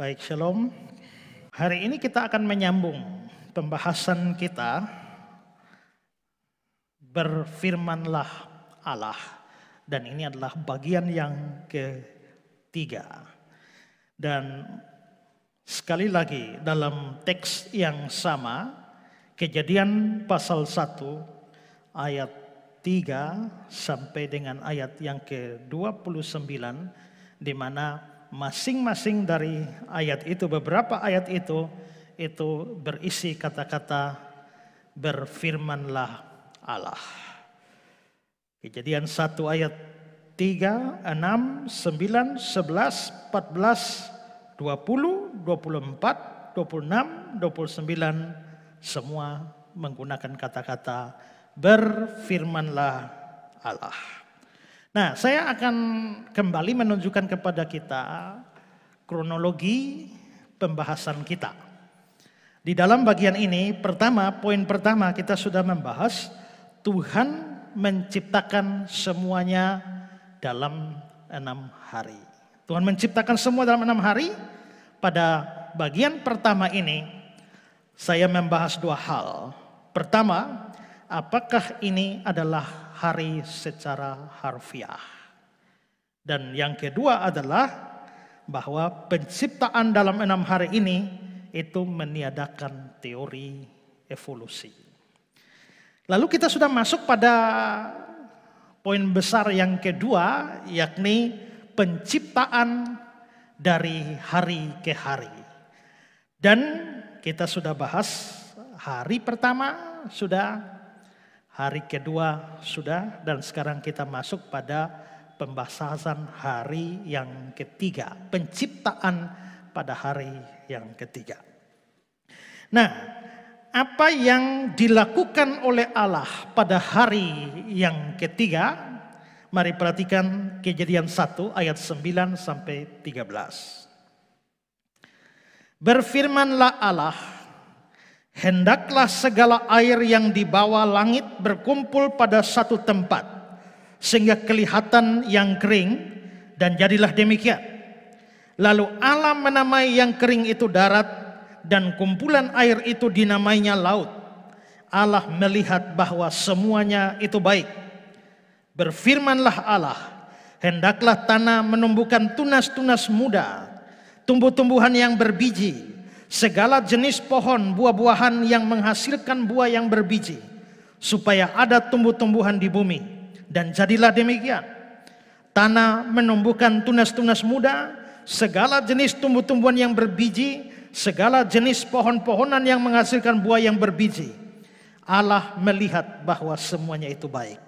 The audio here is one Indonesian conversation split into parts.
Baik, shalom. Hari ini kita akan menyambung pembahasan kita berfirmanlah Allah. Dan ini adalah bagian yang ketiga. Dan sekali lagi dalam teks yang sama, Kejadian pasal 1 ayat 3 sampai dengan ayat yang ke-29, di mana masing-masing dari ayat itu, beberapa ayat itu berisi kata-kata berfirmanlah Allah. Kejadian 1 ayat 3, 6, 9, 11, 14, 20, 24, 26, 29, semua menggunakan kata-kata berfirmanlah Allah. Nah, saya akan kembali menunjukkan kepada kita kronologi pembahasan kita. Di dalam bagian ini, poin pertama kita sudah membahas Tuhan menciptakan semuanya dalam 6 hari. Tuhan menciptakan semua dalam 6 hari. Pada bagian pertama ini, saya membahas 2 hal. Pertama, apakah ini adalah hari secara harfiah? Dan yang kedua adalah bahwa penciptaan dalam 6 hari ini itu meniadakan teori evolusi. Lalu kita sudah masuk pada poin besar yang kedua, yakni penciptaan dari hari ke hari. Dan kita sudah bahas hari pertama sudah, hari kedua sudah, dan sekarang kita masuk pada pembahasan hari yang ketiga, penciptaan pada hari yang ketiga. Nah, apa yang dilakukan oleh Allah pada hari yang ketiga? Mari perhatikan Kejadian 1 ayat 9 sampai 13. Berfirmanlah Allah, hendaklah segala air yang di bawah langit berkumpul pada satu tempat, sehingga kelihatan yang kering, dan jadilah demikian. Lalu Allah menamai yang kering itu darat, dan kumpulan air itu dinamainya laut. Allah melihat bahwa semuanya itu baik. Berfirmanlah Allah, hendaklah tanah menumbuhkan tunas-tunas muda, tumbuh-tumbuhan yang berbiji, segala jenis pohon buah-buahan yang menghasilkan buah yang berbiji, supaya ada tumbuh-tumbuhan di bumi. Dan jadilah demikian. Tanah menumbuhkan tunas-tunas muda, segala jenis tumbuh-tumbuhan yang berbiji, segala jenis pohon-pohonan yang menghasilkan buah yang berbiji. Allah melihat bahwa semuanya itu baik.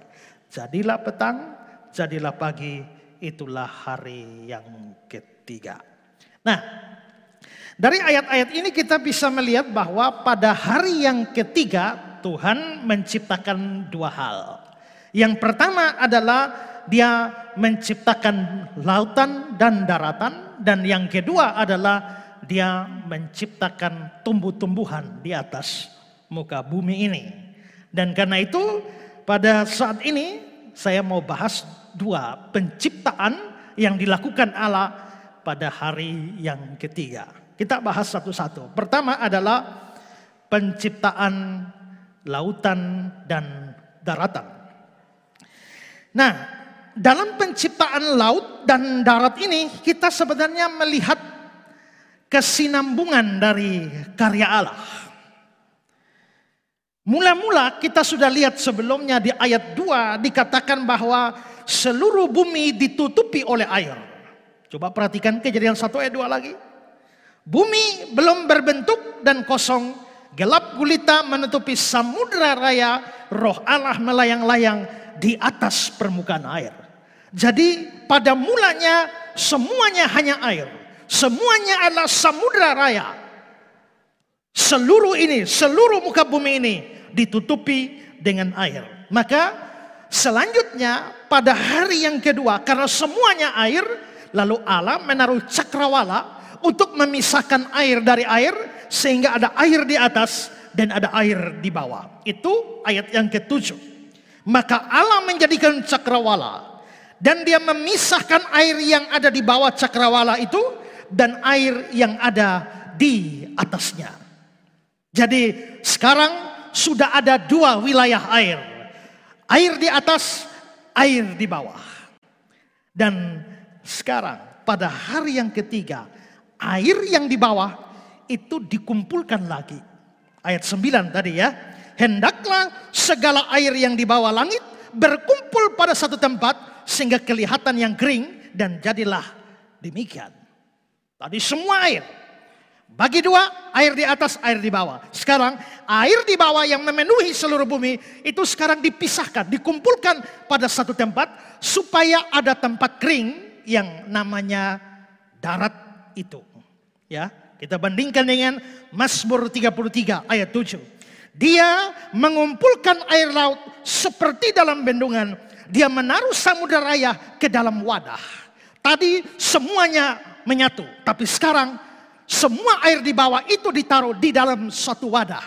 Jadilah petang, jadilah pagi, itulah hari yang ketiga. Nah, dari ayat-ayat ini kita bisa melihat bahwa pada hari yang ketiga Tuhan menciptakan 2 hal. Yang pertama adalah Dia menciptakan lautan dan daratan, dan yang kedua adalah Dia menciptakan tumbuh-tumbuhan di atas muka bumi ini. Dan karena itu pada saat ini saya mau bahas 2 penciptaan yang dilakukan Allah pada hari yang ketiga. Kita bahas satu-satu. Pertama adalah penciptaan lautan dan daratan. Nah, dalam penciptaan laut dan darat ini kita sebenarnya melihat kesinambungan dari karya Allah. Mula-mula kita sudah lihat sebelumnya di ayat 2 dikatakan bahwa seluruh bumi ditutupi oleh air. Coba perhatikan Kejadian 1 ayat 2 lagi. Bumi belum berbentuk dan kosong, gelap gulita menutupi samudra raya, roh Allah melayang-layang di atas permukaan air. Jadi pada mulanya semuanya hanya air. Semuanya adalah samudra raya. Seluruh muka bumi ini ditutupi dengan air. Maka selanjutnya pada hari yang kedua, karena semuanya air, lalu Allah menaruh cakrawala untuk memisahkan air dari air, sehingga ada air di atas dan ada air di bawah. Itu ayat yang ke-7. Maka Allah menjadikan cakrawala, dan Dia memisahkan air yang ada di bawah cakrawala itu dan air yang ada di atasnya. Jadi sekarang sudah ada dua wilayah air. Air di atas, air di bawah. Dan sekarang pada hari yang ketiga, air yang di bawah itu dikumpulkan lagi. Ayat 9 tadi ya. Hendaklah segala air yang di bawah langit berkumpul pada satu tempat sehingga kelihatan yang kering, dan jadilah demikian. Tadi semua air bagi dua, air di atas, air di bawah. Sekarang air di bawah yang memenuhi seluruh bumi itu sekarang dipisahkan, dikumpulkan pada satu tempat supaya ada tempat kering yang namanya darat itu. Ya, kita bandingkan dengan Mazmur 33 ayat 7. Dia mengumpulkan air laut seperti dalam bendungan. Dia menaruh samudera raya ke dalam wadah. Tadi semuanya menyatu, tapi sekarang semua air di bawah itu ditaruh di dalam satu wadah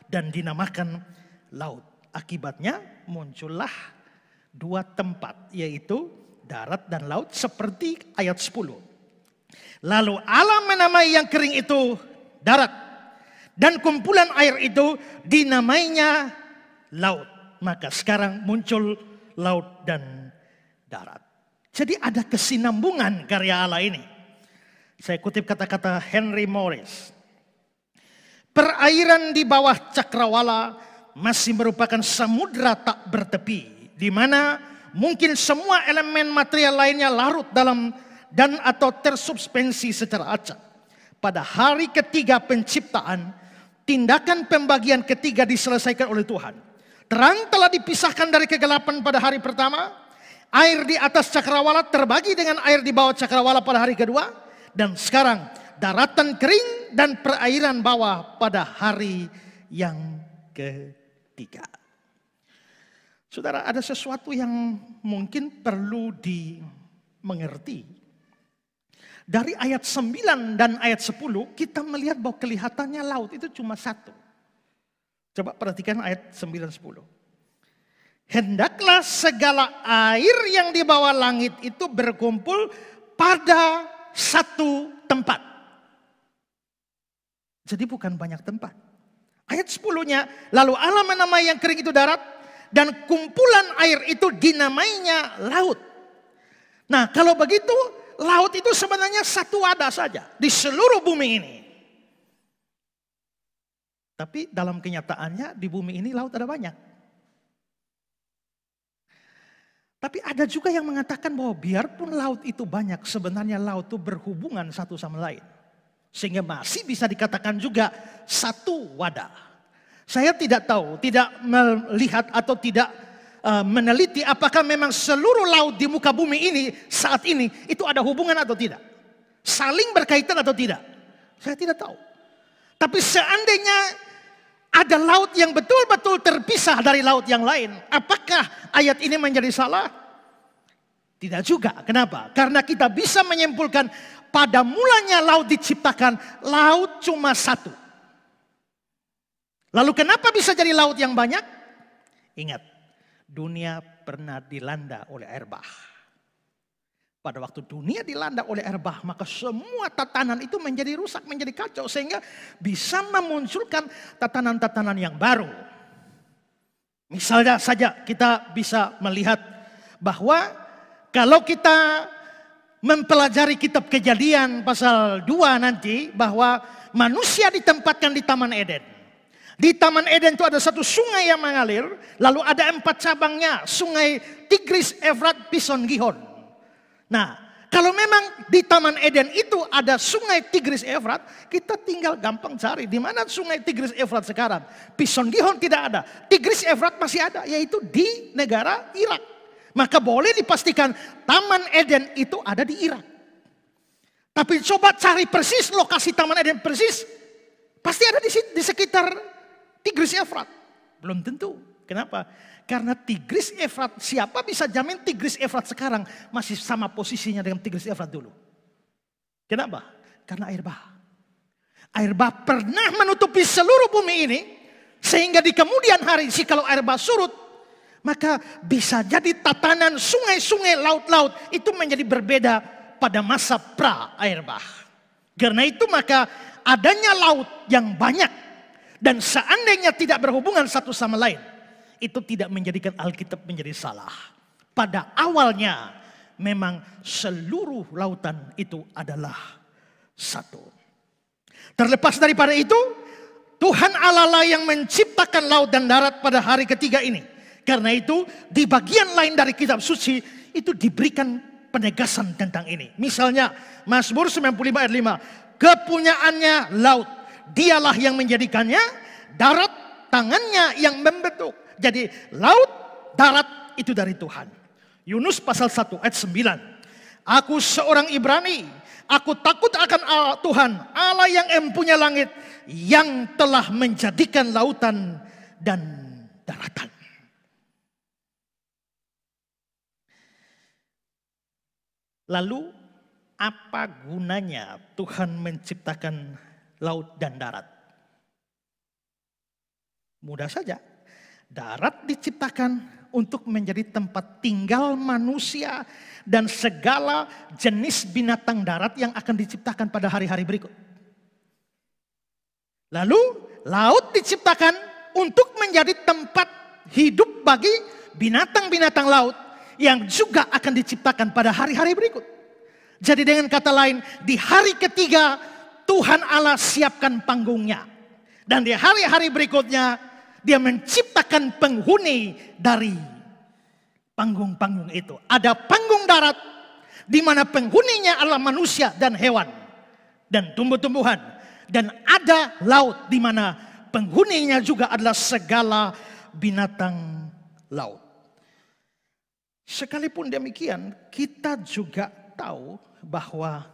dan dinamakan laut. Akibatnya muncullah dua tempat, yaitu darat dan laut seperti ayat 10. Lalu Allah menamai yang kering itu darat, dan kumpulan air itu dinamainya laut. Maka sekarang muncul laut dan darat. Jadi ada kesinambungan karya Allah ini. Saya kutip kata-kata Henry Morris. Perairan di bawah cakrawala masih merupakan samudra tak bertepi, di mana mungkin semua elemen material lainnya larut dalam dan atau tersuspensi secara acak. Pada hari ketiga penciptaan, tindakan pembagian ketiga diselesaikan oleh Tuhan. Terang telah dipisahkan dari kegelapan pada hari pertama. Air di atas cakrawala terbagi dengan air di bawah cakrawala pada hari kedua. Dan sekarang daratan kering dan perairan bawah pada hari yang ketiga. Saudara, ada sesuatu yang mungkin perlu dimengerti. Dari ayat 9 dan ayat 10 kita melihat bahwa kelihatannya laut itu cuma satu. Coba perhatikan ayat 9-10. Hendaklah segala air yang di bawah langit itu berkumpul pada satu tempat. Jadi bukan banyak tempat. Ayat 10-nya, lalu Allah menamai yang kering itu darat, dan kumpulan air itu dinamainya laut. Nah, kalau begitu, laut itu sebenarnya satu wadah saja di seluruh bumi ini. Tapi dalam kenyataannya di bumi ini laut ada banyak. Tapi ada juga yang mengatakan bahwa biarpun laut itu banyak, sebenarnya laut itu berhubungan satu sama lain. Sehingga masih bisa dikatakan juga satu wadah. Saya tidak tahu, tidak melihat atau tidak meneliti apakah memang seluruh laut di muka bumi ini saat ini itu ada hubungan atau tidak. Saling berkaitan atau tidak. Saya tidak tahu. Tapi seandainya ada laut yang betul-betul terpisah dari laut yang lain, apakah ayat ini menjadi salah? Tidak juga. Kenapa? Karena kita bisa menyimpulkan pada mulanya laut diciptakan, laut cuma satu. Lalu kenapa bisa jadi laut yang banyak? Ingat, dunia pernah dilanda oleh air bah. Pada waktu dunia dilanda oleh air bah, maka semua tatanan itu menjadi rusak, menjadi kacau. Sehingga bisa memunculkan tatanan-tatanan yang baru. Misalnya saja kita bisa melihat bahwa kalau kita mempelajari kitab Kejadian pasal 2 nanti, bahwa manusia ditempatkan di Taman Eden. Di Taman Eden itu ada satu sungai yang mengalir, lalu ada 4 cabangnya, sungai Tigris, Efrat, Pison, Gihon. Nah, kalau memang di Taman Eden itu ada sungai Tigris, Efrat, kita tinggal gampang cari di mana sungai Tigris, Efrat sekarang. Pison, Gihon tidak ada, Tigris, Efrat masih ada, yaitu di negara Irak. Maka boleh dipastikan Taman Eden itu ada di Irak. Tapi coba cari persis lokasi Taman Eden persis, pasti ada di sekitar Tigris Efrat. Belum tentu. Kenapa? Karena Tigris Efrat, siapa bisa jamin Tigris Efrat sekarang masih sama posisinya dengan Tigris Efrat dulu? Kenapa? Karena air bah. Air bah pernah menutupi seluruh bumi ini, sehingga di kemudian hari kalau air bah surut, maka bisa jadi tatanan sungai-sungai, laut-laut itu menjadi berbeda pada masa pra air bah. Karena itu maka adanya laut yang banyak dan seandainya tidak berhubungan satu sama lain, itu tidak menjadikan Alkitab menjadi salah. Pada awalnya memang seluruh lautan itu adalah satu. Terlepas daripada itu, Tuhan Allah lah yang menciptakan laut dan darat pada hari ketiga ini. Karena itu di bagian lain dari kitab suci itu diberikan penegasan tentang ini. Misalnya Mazmur 95 ayat 5. Kepunyaannya laut, dialah yang menjadikannya, darat tangannya yang membentuk. Jadi laut, darat itu dari Tuhan. Yunus pasal 1 ayat 9. Aku seorang Ibrani, aku takut akan Allah Tuhan, Allah yang empunya langit, yang telah menjadikan lautan dan daratan. Lalu apa gunanya Tuhan menciptakan laut dan darat? Mudah saja. Darat diciptakan untuk menjadi tempat tinggal manusia dan segala jenis binatang darat yang akan diciptakan pada hari-hari berikut. Lalu laut diciptakan untuk menjadi tempat hidup bagi binatang-binatang laut yang juga akan diciptakan pada hari-hari berikut. Jadi dengan kata lain, di hari ketiga Tuhan Allah siapkan panggungnya. Dan di hari-hari berikutnya Dia menciptakan penghuni dari panggung-panggung itu. Ada panggung darat di mana penghuninya adalah manusia dan hewan dan tumbuh-tumbuhan. Dan ada laut di mana penghuninya juga adalah segala binatang laut. Sekalipun demikian, kita juga tahu bahwa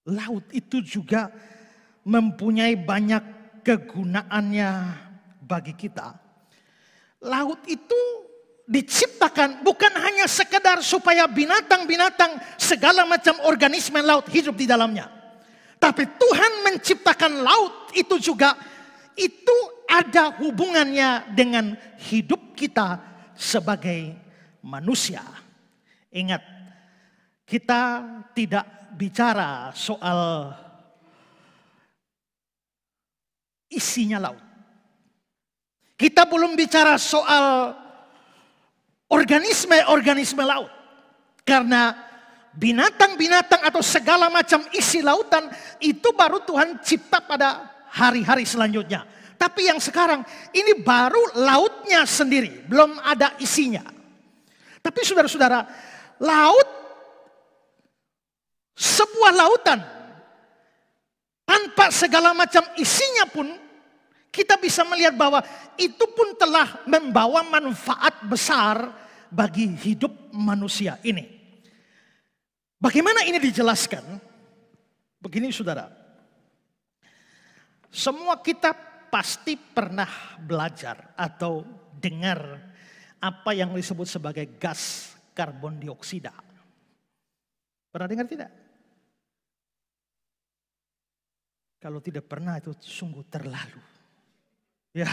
laut itu juga mempunyai banyak kegunaannya bagi kita. Laut itu diciptakan bukan hanya sekedar supaya binatang-binatang, segala macam organisme laut hidup di dalamnya. Tapi Tuhan menciptakan laut itu juga, itu ada hubungannya dengan hidup kita sebagai manusia. Ingat, kita tidak bicara soal isinya laut. Kita belum bicara soal organisme-organisme laut. Karena binatang-binatang atau segala macam isi lautan itu baru Tuhan cipta pada hari-hari selanjutnya. Tapi yang sekarang ini baru lautnya sendiri, belum ada isinya. Tapi saudara-saudara, laut, sebuah lautan tanpa segala macam isinya pun kita bisa melihat bahwa itu pun telah membawa manfaat besar bagi hidup manusia ini. Bagaimana ini dijelaskan? Begini saudara, semua kita pasti pernah belajar atau dengar apa yang disebut sebagai gas karbon dioksida. Pernah dengar tidak? Kalau tidak pernah itu sungguh terlalu. Ya.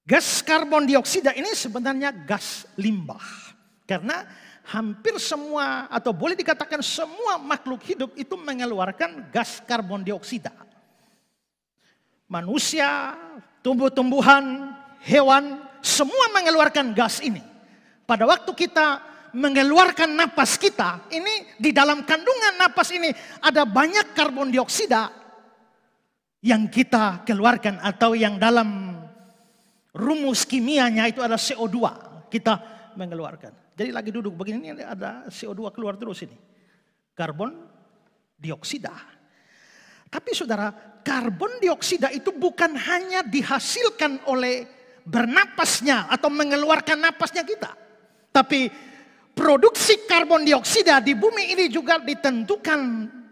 Gas karbon dioksida ini sebenarnya gas limbah. Karena hampir semua atau boleh dikatakan semua makhluk hidup itu mengeluarkan gas karbon dioksida. Manusia, tumbuh-tumbuhan, hewan, semua mengeluarkan gas ini. Pada waktu kita mengeluarkan napas kita, ini di dalam kandungan napas ini ada banyak karbon dioksida yang kita keluarkan atau yang dalam rumus kimianya itu ada CO2 kita mengeluarkan. Jadi lagi duduk begini ini ada CO2 keluar terus ini. Karbon dioksida. Tapi saudara, karbon dioksida itu bukan hanya dihasilkan oleh bernapasnya atau mengeluarkan napasnya kita. Tapi produksi karbon dioksida di bumi ini juga ditentukan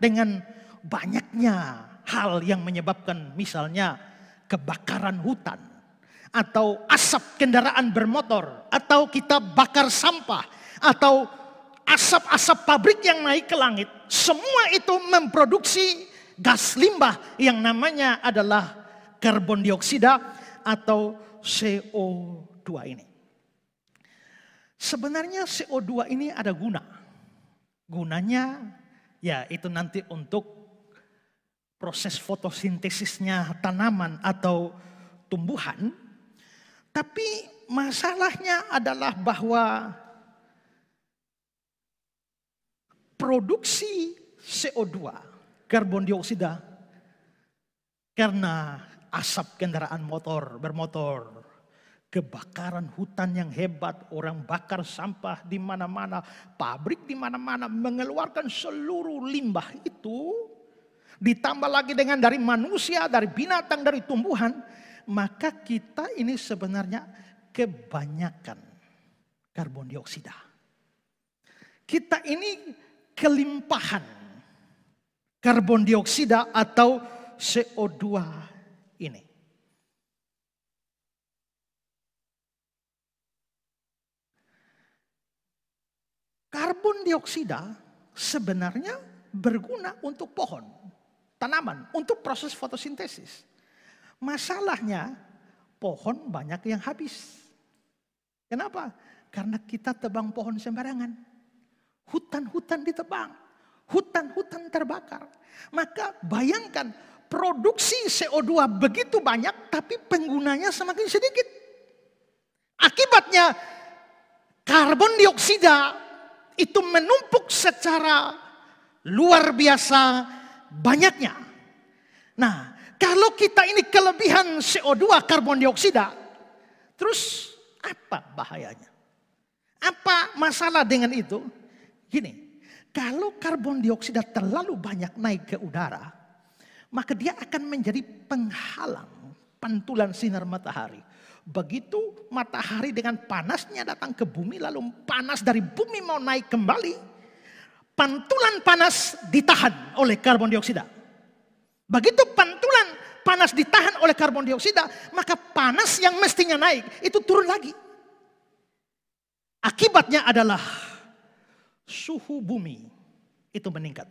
dengan banyaknya hal yang menyebabkan misalnya kebakaran hutan. Atau asap kendaraan bermotor. Atau kita bakar sampah. Atau asap-asap pabrik yang naik ke langit. Semua itu memproduksi gas limbah yang namanya adalah karbon dioksida atau CO2 ini. Sebenarnya CO2 ini ada guna. Gunanya ya itu nanti untuk proses fotosintesisnya tanaman atau tumbuhan. Tapi masalahnya adalah bahwa produksi CO2, karbon dioksida, karena asap kendaraan bermotor, kebakaran hutan yang hebat, orang bakar sampah di mana-mana, pabrik di mana-mana mengeluarkan seluruh limbah itu, ditambah lagi dengan dari manusia, dari binatang, dari tumbuhan, maka kita ini sebenarnya kebanyakan karbon dioksida. Kita ini kelimpahan karbon dioksida atau CO2 ini. Karbon dioksida sebenarnya berguna untuk pohon, tanaman, untuk proses fotosintesis. Masalahnya pohon banyak yang habis. Kenapa? Karena kita tebang pohon sembarangan. Hutan-hutan ditebang, hutan-hutan terbakar. Maka bayangkan produksi CO2 begitu banyak tapi penggunanya semakin sedikit. Akibatnya karbon dioksida itu menumpuk secara luar biasa banyaknya. Nah, kalau kita ini kelebihan CO2 karbon dioksida, terus apa bahayanya? Apa masalah dengan itu? Gini, kalau karbon dioksida terlalu banyak naik ke udara, maka dia akan menjadi penghalang pantulan sinar matahari. Begitu matahari dengan panasnya datang ke bumi, lalu panas dari bumi mau naik kembali, pantulan panas ditahan oleh karbon dioksida. Begitu pantulan panas ditahan oleh karbon dioksida, maka panas yang mestinya naik itu turun lagi. Akibatnya adalah suhu bumi itu meningkat.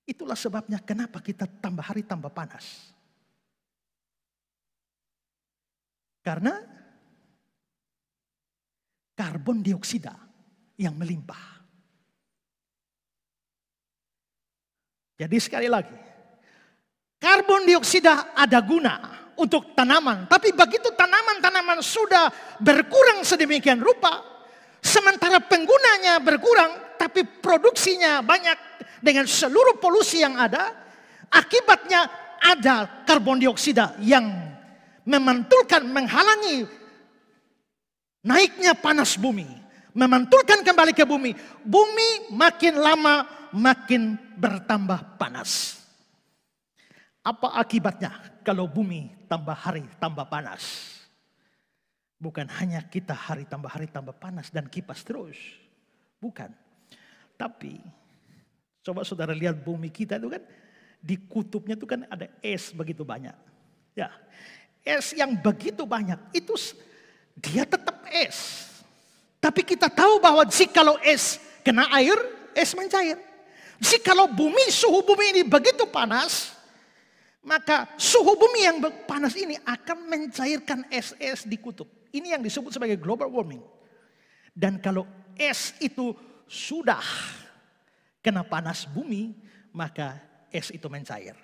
Itulah sebabnya kenapa kita tambah hari tambah panas. Karena karbon dioksida yang melimpah. Jadi sekali lagi, karbon dioksida ada guna untuk tanaman. Tapi begitu tanaman-tanaman sudah berkurang sedemikian rupa, sementara penggunanya berkurang, tapi produksinya banyak dengan seluruh polusi yang ada, akibatnya ada karbon dioksida yang memantulkan, menghalangi naiknya panas bumi. Memantulkan kembali ke bumi. Bumi makin lama makin bertambah panas. Apa akibatnya kalau bumi tambah hari tambah panas? Bukan hanya kita hari tambah panas dan kipas terus. Bukan. Tapi coba saudara lihat bumi kita itu kan, di kutubnya itu kan ada es begitu banyak. Ya. Es yang begitu banyak itu dia tetap es. Tapi kita tahu bahwa jikalau es kena air, es mencair. Jikalau suhu bumi ini begitu panas, maka suhu bumi yang panas ini akan mencairkan es-es di kutub. Ini yang disebut sebagai global warming. Dan kalau es itu sudah kena panas bumi, maka es itu mencair.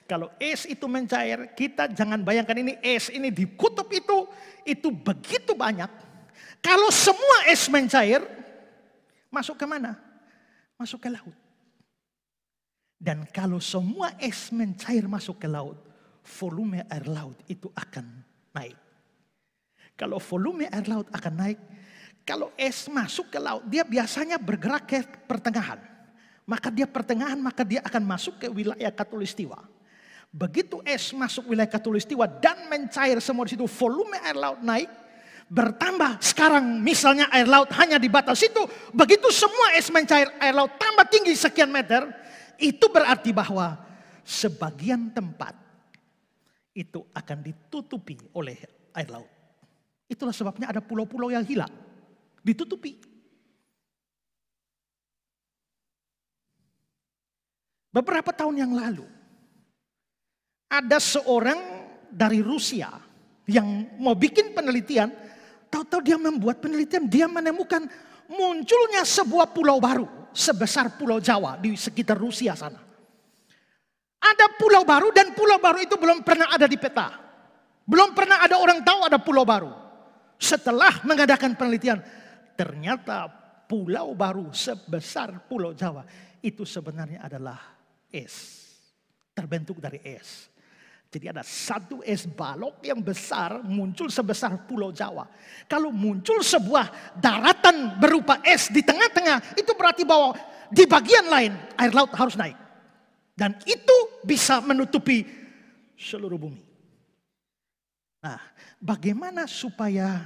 Kalau es itu mencair, kita jangan bayangkan ini es ini di kutub itu begitu banyak. Kalau semua es mencair, masuk ke mana? Masuk ke laut. Dan kalau semua es mencair masuk ke laut, volume air laut itu akan naik. Kalau volume air laut akan naik, kalau es masuk ke laut, dia biasanya bergerak ke pertengahan. Maka dia akan masuk ke wilayah Khatulistiwa. Begitu es masuk wilayah Khatulistiwa dan mencair semua di situ, volume air laut naik, bertambah. Sekarang misalnya air laut hanya di batas itu, begitu semua es mencair, air laut tambah tinggi sekian meter, itu berarti bahwa sebagian tempat itu akan ditutupi oleh air laut. Itulah sebabnya ada pulau-pulau yang hilang, ditutupi. Beberapa tahun yang lalu, ada seorang dari Rusia yang mau bikin penelitian, tahu-tahu dia membuat penelitian, dia menemukan munculnya sebuah pulau baru sebesar Pulau Jawa di sekitar Rusia sana. Ada pulau baru dan pulau baru itu belum pernah ada di peta. Belum pernah ada orang tahu ada pulau baru. Setelah mengadakan penelitian, ternyata pulau baru sebesar Pulau Jawa itu sebenarnya adalah es. Terbentuk dari es. Jadi ada satu es balok yang besar muncul sebesar Pulau Jawa. Kalau muncul sebuah daratan berupa es di tengah-tengah, itu berarti bahwa di bagian lain air laut harus naik. Dan itu bisa menutupi seluruh bumi. Nah, bagaimana supaya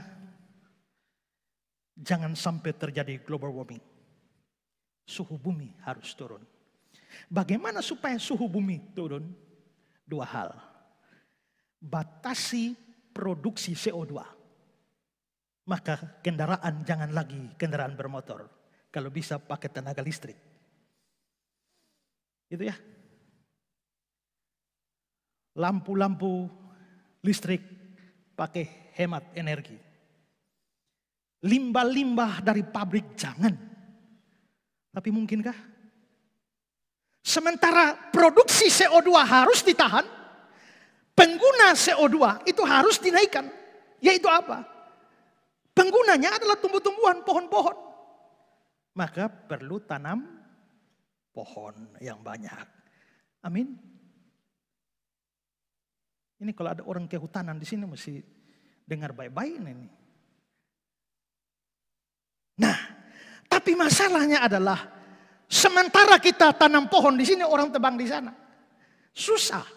jangan sampai terjadi global warming? Suhu bumi harus turun. Bagaimana supaya suhu bumi turun? Dua hal. Batasi produksi CO2. Maka kendaraan jangan lagi kendaraan bermotor. Kalau bisa pakai tenaga listrik. Itu ya. Lampu-lampu listrik pakai hemat energi. Limbah-limbah dari pabrik jangan. Tapi mungkinkah? Sementara produksi CO2 harus ditahan, pengguna CO2 itu harus dinaikkan. Yaitu apa? Penggunanya adalah tumbuh-tumbuhan, pohon-pohon. Maka perlu tanam pohon yang banyak. Amin. Ini kalau ada orang kehutanan di sini mesti dengar baik-baik ini. Nah, tapi masalahnya adalah sementara kita tanam pohon di sini, orang tebang di sana. Susah.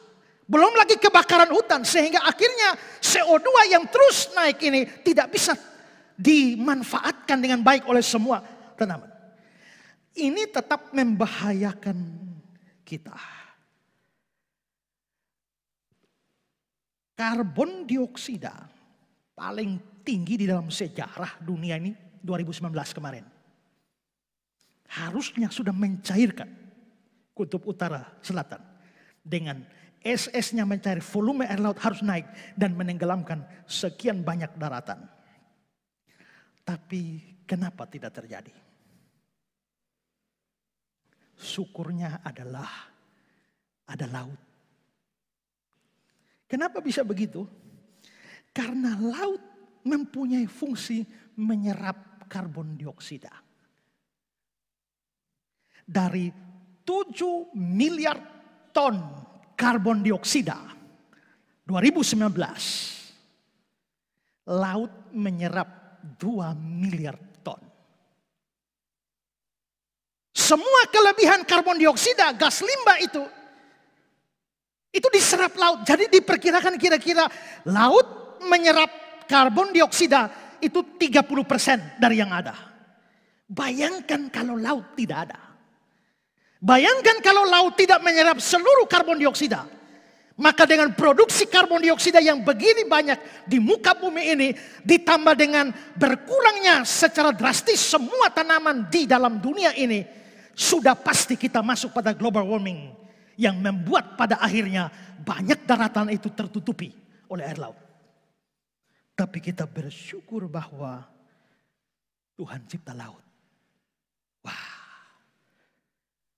Belum lagi kebakaran hutan sehingga akhirnya CO2 yang terus naik ini tidak bisa dimanfaatkan dengan baik oleh semua tanaman. Ini tetap membahayakan kita. Karbon dioksida paling tinggi di dalam sejarah dunia ini 2019 kemarin. Harusnya sudah mencairkan kutub utara selatan. Dengan es-esnya mencair, volume air laut harus naik dan menenggelamkan sekian banyak daratan. Tapi kenapa tidak terjadi? Syukurnya adalah ada laut. Kenapa bisa begitu? Karena laut mempunyai fungsi menyerap karbon dioksida. Dari 7 miliar ton karbon dioksida 2019, laut menyerap 2 miliar ton. Semua kelebihan karbon dioksida, gas limbah itu diserap laut. Jadi diperkirakan kira-kira laut menyerap karbon dioksida itu 30% dari yang ada. Bayangkan kalau laut tidak ada. Bayangkan kalau laut tidak menyerap seluruh karbon dioksida. Maka dengan produksi karbon dioksida yang begini banyak di muka bumi ini, ditambah dengan berkurangnya secara drastis semua tanaman di dalam dunia ini, sudah pasti kita masuk pada global warming yang membuat pada akhirnya banyak daratan itu tertutupi oleh air laut. Tapi kita bersyukur bahwa Tuhan cipta laut. Wah.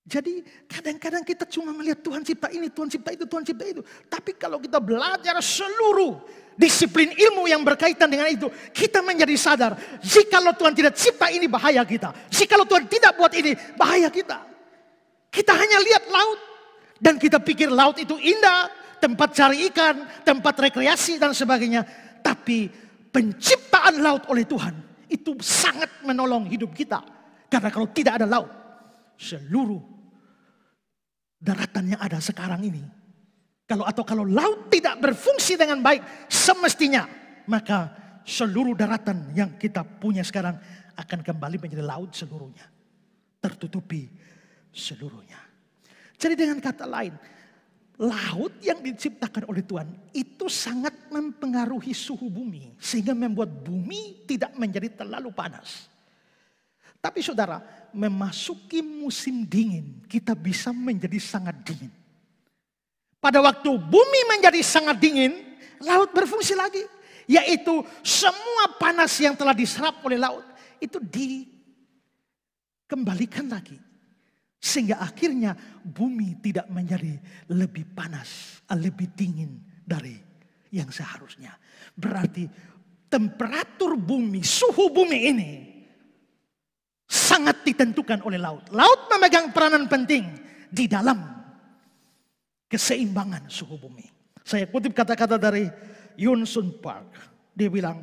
Jadi kadang-kadang kita cuma melihat Tuhan cipta ini, Tuhan cipta itu, Tuhan cipta itu. Tapi kalau kita belajar seluruh disiplin ilmu yang berkaitan dengan itu, kita menjadi sadar, jikalau Tuhan tidak cipta ini bahaya kita. Jikalau Tuhan tidak buat ini bahaya kita. Kita hanya lihat laut dan kita pikir laut itu indah, tempat cari ikan, tempat rekreasi dan sebagainya. Tapi penciptaan laut oleh Tuhan itu sangat menolong hidup kita. Karena kalau tidak ada laut, seluruh daratan yang ada sekarang ini, kalau laut tidak berfungsi dengan baik semestinya, maka seluruh daratan yang kita punya sekarang akan kembali menjadi laut seluruhnya, tertutupi seluruhnya. Jadi dengan kata lain, laut yang diciptakan oleh Tuhan itu sangat mempengaruhi suhu bumi sehingga membuat bumi tidak menjadi terlalu panas. Tapi saudara, memasuki musim dingin, kita bisa menjadi sangat dingin. Pada waktu bumi menjadi sangat dingin, laut berfungsi lagi. Yaitu semua panas yang telah diserap oleh laut, itu kembalikan lagi. Sehingga akhirnya bumi tidak menjadi lebih panas, lebih dingin dari yang seharusnya. Berarti temperatur bumi, suhu bumi ini sangat ditentukan oleh laut. Laut memegang peranan penting di dalam keseimbangan suhu bumi. Saya kutip kata-kata dari Yun Sun Park. Dia bilang,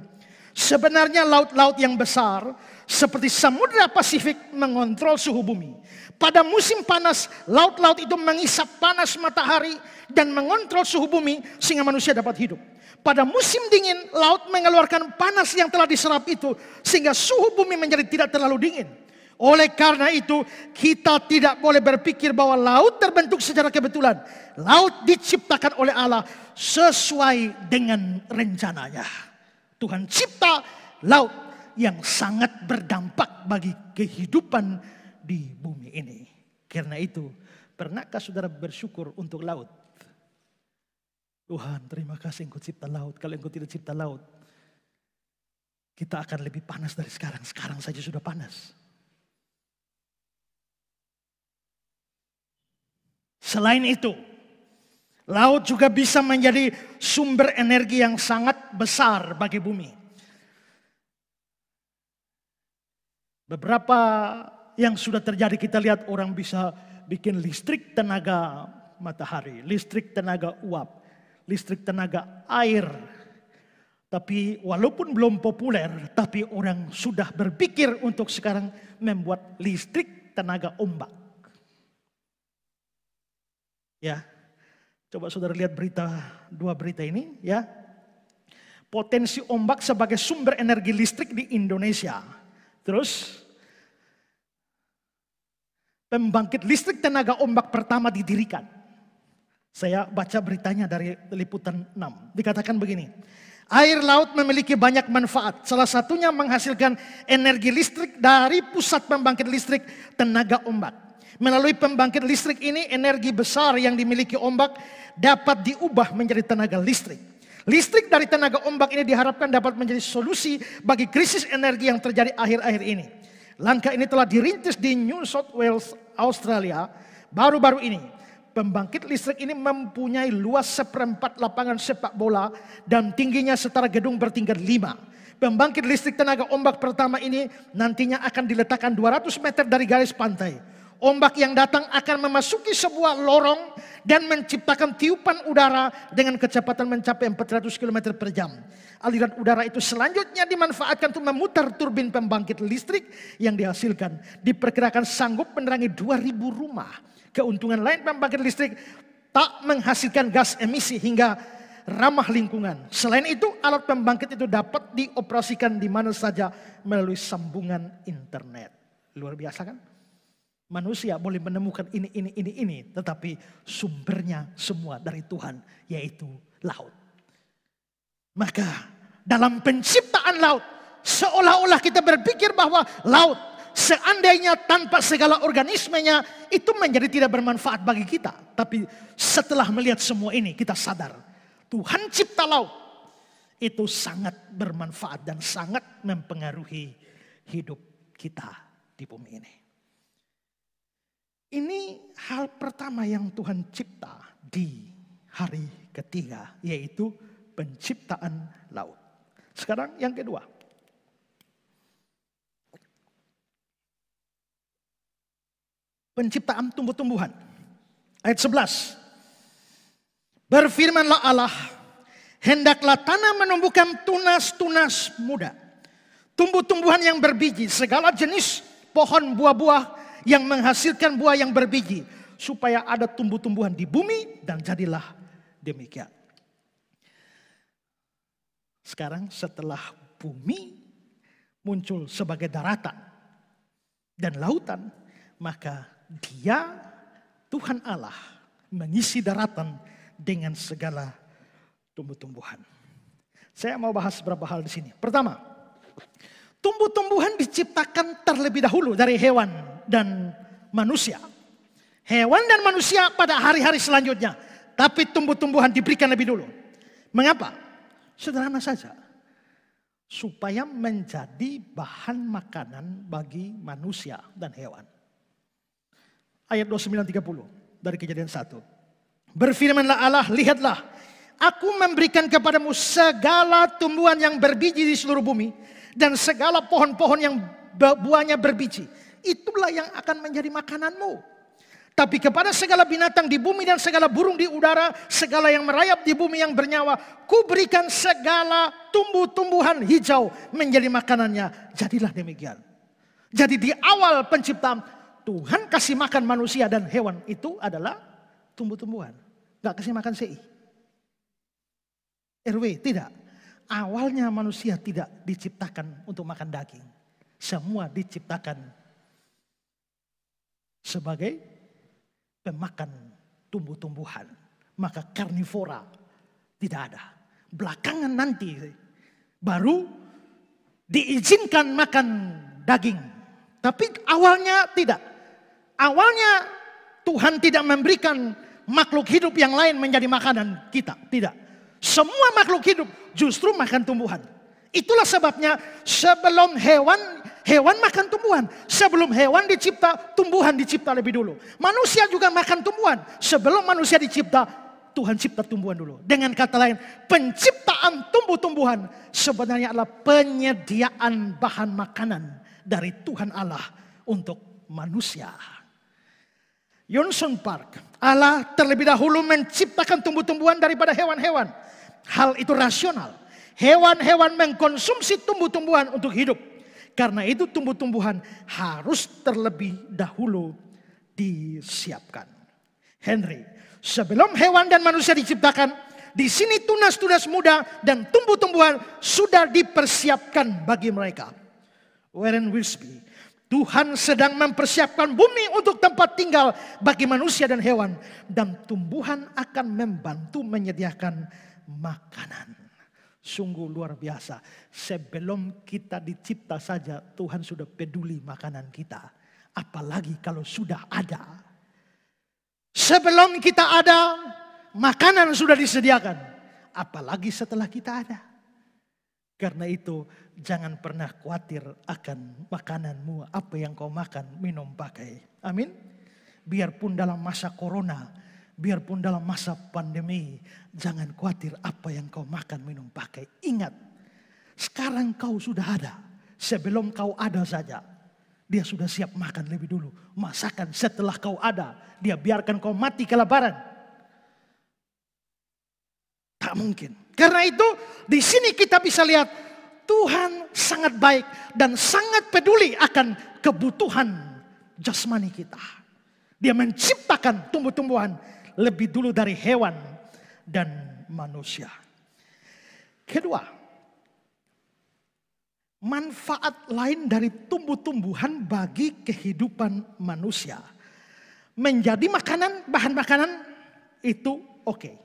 sebenarnya laut-laut yang besar seperti Samudra Pasifik mengontrol suhu bumi. Pada musim panas, laut-laut itu mengisap panas matahari dan mengontrol suhu bumi sehingga manusia dapat hidup. Pada musim dingin, laut mengeluarkan panas yang telah diserap itu sehingga suhu bumi menjadi tidak terlalu dingin. Oleh karena itu, kita tidak boleh berpikir bahwa laut terbentuk secara kebetulan. Laut diciptakan oleh Allah sesuai dengan rencananya. Tuhan cipta laut yang sangat berdampak bagi kehidupan di bumi ini. Karena itu, pernahkah saudara bersyukur untuk laut? Tuhan, terima kasih Engkau cipta laut. Kalau Engkau tidak cipta laut, kita akan lebih panas dari sekarang. Sekarang saja sudah panas. Selain itu, laut juga bisa menjadi sumber energi yang sangat besar bagi bumi. Beberapa yang sudah terjadi kita lihat orang bisa bikin listrik tenaga matahari, listrik tenaga uap, listrik tenaga air. Tapi walaupun belum populer, tapi orang sudah berpikir untuk sekarang membuat listrik tenaga ombak. Ya, coba saudara lihat dua berita ini ya. Potensi ombak sebagai sumber energi listrik di Indonesia. Terus pembangkit listrik tenaga ombak pertama didirikan. Saya baca beritanya dari Liputan 6. Dikatakan begini. Air laut memiliki banyak manfaat. Salah satunya menghasilkan energi listrik dari pusat pembangkit listrik tenaga ombak. Melalui pembangkit listrik ini, energi besar yang dimiliki ombak dapat diubah menjadi tenaga listrik. Listrik dari tenaga ombak ini diharapkan dapat menjadi solusi bagi krisis energi yang terjadi akhir-akhir ini. Langkah ini telah dirintis di New South Wales, Australia, baru-baru ini. Pembangkit listrik ini mempunyai luas 1/4 lapangan sepak bola dan tingginya setara gedung bertingkat 5. Pembangkit listrik tenaga ombak pertama ini nantinya akan diletakkan 200 meter dari garis pantai. Ombak yang datang akan memasuki sebuah lorong dan menciptakan tiupan udara dengan kecepatan mencapai 400 km per jam. Aliran udara itu selanjutnya dimanfaatkan untuk memutar turbin pembangkit listrik yang dihasilkan. Diperkirakan sanggup menerangi 2.000 rumah. Keuntungan lain pembangkit listrik tak menghasilkan gas emisi hingga ramah lingkungan. Selain itu, alat pembangkit itu dapat dioperasikan di mana saja melalui sambungan internet. Luar biasa kan? Manusia boleh menemukan ini, tetapi sumbernya semua dari Tuhan, yaitu laut. Maka dalam penciptaan laut, seolah-olah kita berpikir bahwa laut seandainya tanpa segala organismenya itu menjadi tidak bermanfaat bagi kita. Tapi setelah melihat semua ini kita sadar Tuhan cipta laut itu sangat bermanfaat dan sangat mempengaruhi hidup kita di bumi ini. Ini hal pertama yang Tuhan cipta di hari ketiga, yaitu penciptaan laut. Sekarang yang kedua. Penciptaan tumbuh-tumbuhan. Ayat 11. Berfirmanlah Allah, hendaklah tanah menumbuhkan tunas-tunas muda. Tumbuh-tumbuhan yang berbiji, segala jenis pohon buah-buah yang menghasilkan buah yang berbiji, supaya ada tumbuh-tumbuhan di bumi, dan jadilah demikian. Sekarang setelah bumi muncul sebagai daratan dan lautan, maka Dia, Tuhan Allah, mengisi daratan dengan segala tumbuh-tumbuhan. Saya mau bahas beberapa hal di sini. Pertama, tumbuh-tumbuhan diciptakan terlebih dahulu dari hewan dan manusia. Hewan dan manusia pada hari-hari selanjutnya. Tapi tumbuh-tumbuhan diberikan lebih dulu. Mengapa? Sederhana saja. supaya menjadi bahan makanan bagi manusia dan hewan. Ayat 29-30 dari Kejadian 1. Berfirmanlah Allah, lihatlah, aku memberikan kepadamu segala tumbuhan yang berbiji di seluruh bumi dan segala pohon-pohon yang buahnya berbiji. Itulah yang akan menjadi makananmu. Tapi kepada segala binatang di bumi dan segala burung di udara, segala yang merayap di bumi yang bernyawa, ku berikan segala tumbuh-tumbuhan hijau menjadi makanannya. Jadilah demikian. Jadi di awal penciptaan, Tuhan kasih makan manusia dan hewan itu adalah tumbuh-tumbuhan. Gak kasih makan CI. RW, tidak. Awalnya manusia tidak diciptakan untuk makan daging. Semua diciptakan sebagai pemakan tumbuh-tumbuhan. Maka karnivora tidak ada. Belakangan nanti baru diizinkan makan daging. Tapi awalnya tidak. Awalnya Tuhan tidak memberikan makhluk hidup yang lain menjadi makanan kita. Tidak. Semua makhluk hidup justru makan tumbuhan. Itulah sebabnya sebelum hewan makan tumbuhan. Sebelum hewan dicipta, tumbuhan dicipta lebih dulu. Manusia juga makan tumbuhan. Sebelum manusia dicipta, Tuhan cipta tumbuhan dulu. Dengan kata lain, penciptaan tumbuh-tumbuhan sebenarnya adalah penyediaan bahan makanan dari Tuhan Allah untuk manusia. Johnson Park, Allah terlebih dahulu menciptakan tumbuh-tumbuhan daripada hewan-hewan. Hal itu rasional. Hewan-hewan mengkonsumsi tumbuh-tumbuhan untuk hidup. Karena itu tumbuh-tumbuhan harus terlebih dahulu disiapkan. Henry, sebelum hewan dan manusia diciptakan, di sini tunas-tunas muda dan tumbuh-tumbuhan sudah dipersiapkan bagi mereka. Warren Wiersbe, Tuhan sedang mempersiapkan bumi untuk tempat tinggal bagi manusia dan hewan. Dan tumbuhan akan membantu menyediakan makanan. Sungguh luar biasa. Sebelum kita dicipta saja Tuhan sudah peduli makanan kita. Apalagi kalau sudah ada. Sebelum kita ada, makanan sudah disediakan. Apalagi setelah kita ada. Karena itu jangan pernah khawatir akan makananmu. Apa yang kau makan, minum, pakai. Amin. Biarpun dalam masa corona, biarpun dalam masa pandemi, jangan khawatir apa yang kau makan, minum, pakai. Ingat, sekarang kau sudah ada. Sebelum kau ada saja, dia sudah siap makan lebih dulu. Masakan setelah kau ada, dia biarkan kau mati kelaparan. Tak mungkin. Karena itu, di sini kita bisa lihat Tuhan sangat baik dan sangat peduli akan kebutuhan jasmani kita. Dia menciptakan tumbuh-tumbuhan lebih dulu dari hewan dan manusia. Kedua, manfaat lain dari tumbuh-tumbuhan bagi kehidupan manusia. Menjadi makanan, bahan makanan itu oke.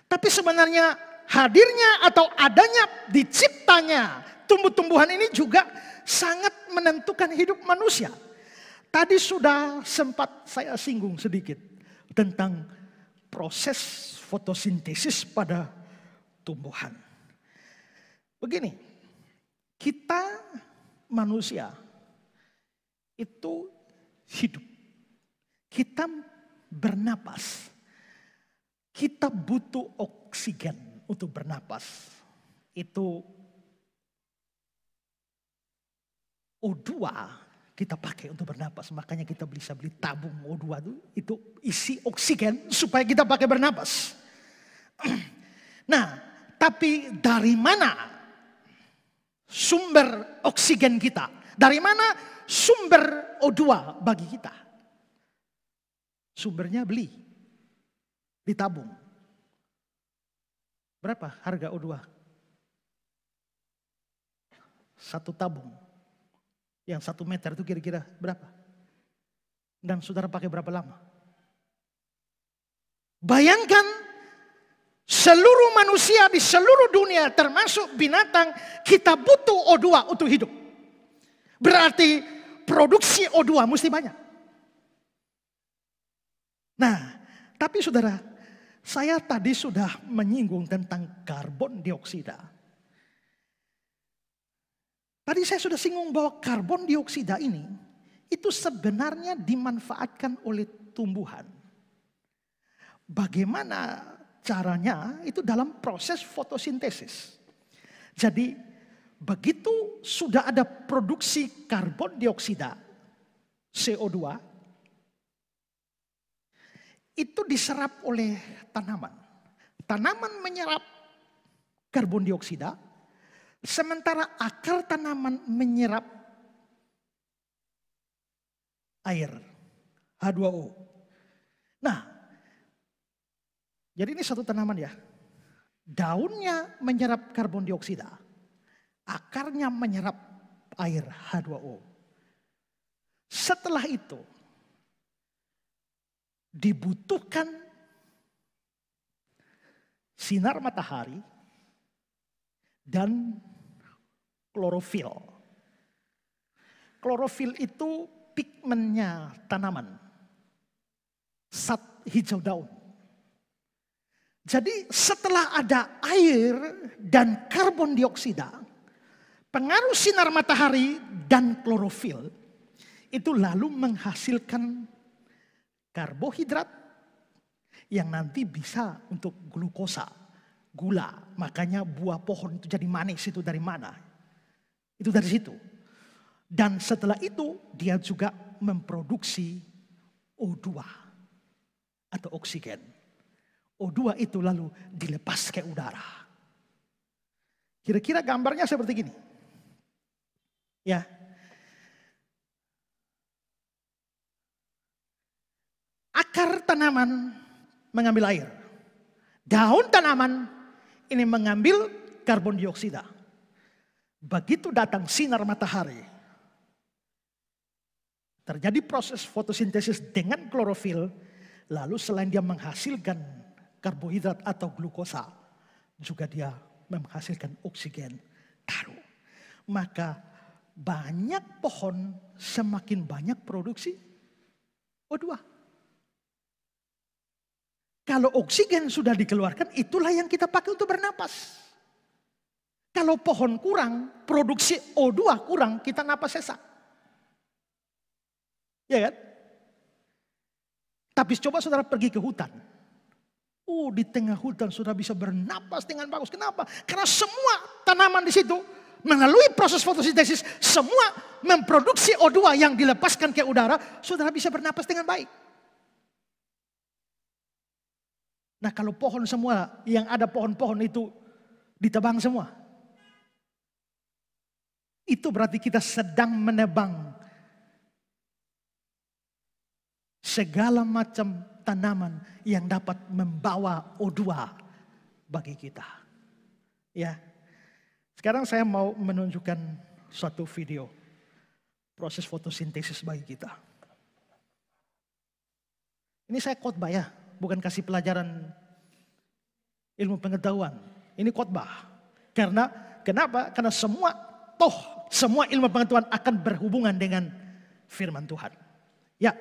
Tapi sebenarnya hadirnya atau adanya diciptanya tumbuh-tumbuhan ini juga sangat menentukan hidup manusia. Tadi sudah sempat saya singgung sedikit tentang proses fotosintesis pada tumbuhan. Begini, kita manusia itu hidup. Kita bernapas. Kita butuh oksigen untuk bernapas. Itu O2 kita pakai untuk bernapas. Makanya kita bisa beli tabung O2 itu isi oksigen supaya kita pakai bernapas. Nah, tapi dari mana sumber oksigen kita? Dari mana sumber O2 bagi kita? Sumbernya beli, ditabung. Berapa harga O2? Satu tabung. Yang 1 meter itu kira-kira berapa? Dan saudara pakai berapa lama? Bayangkan seluruh manusia di seluruh dunia termasuk binatang kita butuh O2 untuk hidup. Berarti produksi O2 mesti banyak. Nah, tapi saudara, saya tadi sudah menyinggung tentang karbon dioksida. Tadi saya sudah singgung bahwa karbon dioksida ini itu sebenarnya dimanfaatkan oleh tumbuhan. Bagaimana caranya? Itu dalam proses fotosintesis. Jadi begitu sudah ada produksi karbon dioksida, CO2, itu diserap oleh tanaman. Tanaman menyerap karbon dioksida, sementara akar tanaman menyerap air, H2O. Nah, jadi ini satu tanaman ya. Daunnya menyerap karbon dioksida, akarnya menyerap air, H2O. Setelah itu, dibutuhkan sinar matahari dan klorofil. Klorofil itu pigmennya tanaman, zat hijau daun. Jadi setelah ada air dan karbon dioksida, pengaruh sinar matahari dan klorofil itu lalu menghasilkan karbohidrat yang nanti bisa untuk glukosa, gula. Makanya buah pohon itu jadi manis itu dari mana? Itu dari situ. Dan setelah itu dia juga memproduksi O2 atau oksigen. O2 itu lalu dilepas ke udara. Kira-kira gambarnya seperti gini. Ya. Akar tanaman mengambil air. Daun tanaman ini mengambil karbon dioksida. Begitu datang sinar matahari, terjadi proses fotosintesis dengan klorofil, lalu selain dia menghasilkan karbohidrat atau glukosa, juga dia menghasilkan oksigen taruh. Maka banyak pohon semakin banyak produksi O2. Kalau oksigen sudah dikeluarkan, itulah yang kita pakai untuk bernapas. Kalau pohon kurang, produksi O2 kurang, kita napas sesak. Ya kan? Tapi coba saudara pergi ke hutan. Di tengah hutan sudah bisa bernapas dengan bagus. Kenapa? Karena semua tanaman di situ melalui proses fotosintesis, semua memproduksi O2 yang dilepaskan ke udara, saudara bisa bernapas dengan baik. Nah, kalau pohon semua, yang ada pohon-pohon itu ditebang semua, itu berarti kita sedang menebang segala macam tanaman yang dapat membawa O2 bagi kita. Ya. Sekarang saya mau menunjukkan suatu video proses fotosintesis bagi kita. Ini saya khotbah ya, bukan kasih pelajaran ilmu pengetahuan. Ini khotbah. Kenapa? Karena semua ilmu pengetahuan akan berhubungan dengan firman Tuhan. Ya.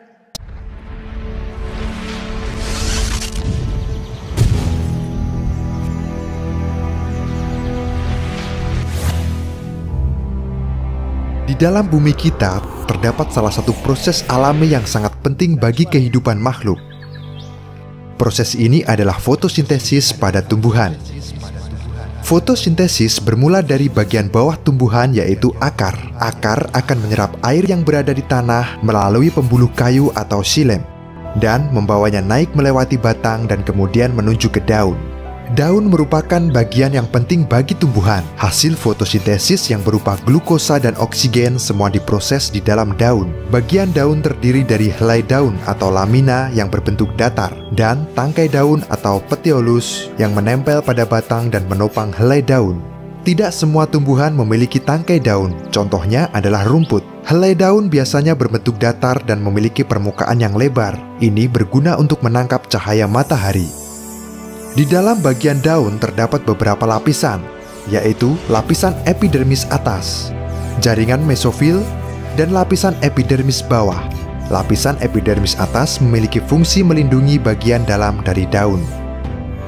Di dalam bumi kita, terdapat salah satu proses alami yang sangat penting bagi kehidupan makhluk. Proses ini adalah fotosintesis pada tumbuhan. Fotosintesis bermula dari bagian bawah tumbuhan, yaitu akar. Akar akan menyerap air yang berada di tanah melalui pembuluh kayu atau xilem, dan membawanya naik melewati batang dan kemudian menuju ke daun. Daun merupakan bagian yang penting bagi tumbuhan. Hasil fotosintesis yang berupa glukosa dan oksigen semua diproses di dalam daun. Bagian daun terdiri dari helai daun atau lamina yang berbentuk datar, dan tangkai daun atau petiolus yang menempel pada batang dan menopang helai daun. Tidak semua tumbuhan memiliki tangkai daun, contohnya adalah rumput. Helai daun biasanya berbentuk datar dan memiliki permukaan yang lebar. Ini berguna untuk menangkap cahaya matahari. Di dalam bagian daun terdapat beberapa lapisan, yaitu lapisan epidermis atas, jaringan mesofil, dan lapisan epidermis bawah. Lapisan epidermis atas memiliki fungsi melindungi bagian dalam dari daun.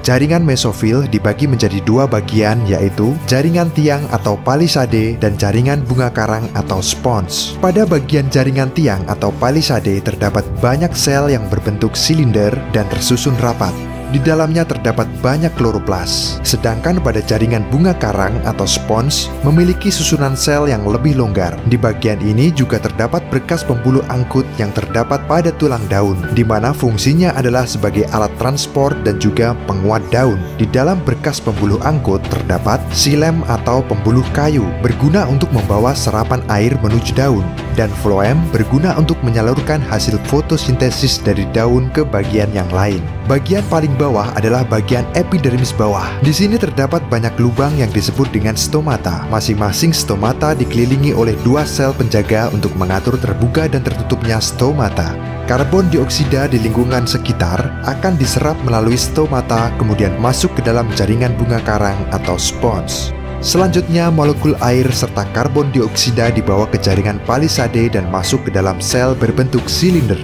Jaringan mesofil dibagi menjadi dua bagian, yaitu jaringan tiang atau palisade dan jaringan bunga karang atau spons. Pada bagian jaringan tiang atau palisade terdapat banyak sel yang berbentuk silinder dan tersusun rapat. Di dalamnya terdapat banyak kloroplas, sedangkan pada jaringan bunga karang atau spons memiliki susunan sel yang lebih longgar. Di bagian ini juga terdapat berkas pembuluh angkut yang terdapat pada tulang daun, di mana fungsinya adalah sebagai alat transport dan juga penguat daun. Di dalam berkas pembuluh angkut terdapat silem atau pembuluh kayu, berguna untuk membawa serapan air menuju daun, dan floem berguna untuk menyalurkan hasil fotosintesis dari daun ke bagian yang lain. Bagian paling bawah adalah bagian epidermis bawah. Di sini terdapat banyak lubang yang disebut dengan stomata. Masing-masing stomata dikelilingi oleh dua sel penjaga untuk mengatur terbuka dan tertutupnya stomata. Karbon dioksida di lingkungan sekitar akan diserap melalui stomata, kemudian masuk ke dalam jaringan bunga karang atau spons. Selanjutnya, molekul air serta karbon dioksida dibawa ke jaringan palisade dan masuk ke dalam sel berbentuk silinder.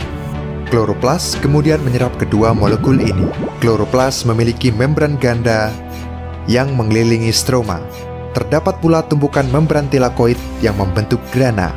Kloroplas kemudian menyerap kedua molekul ini. Kloroplas memiliki membran ganda yang mengelilingi stroma. Terdapat pula tumpukan membran tilakoid yang membentuk grana.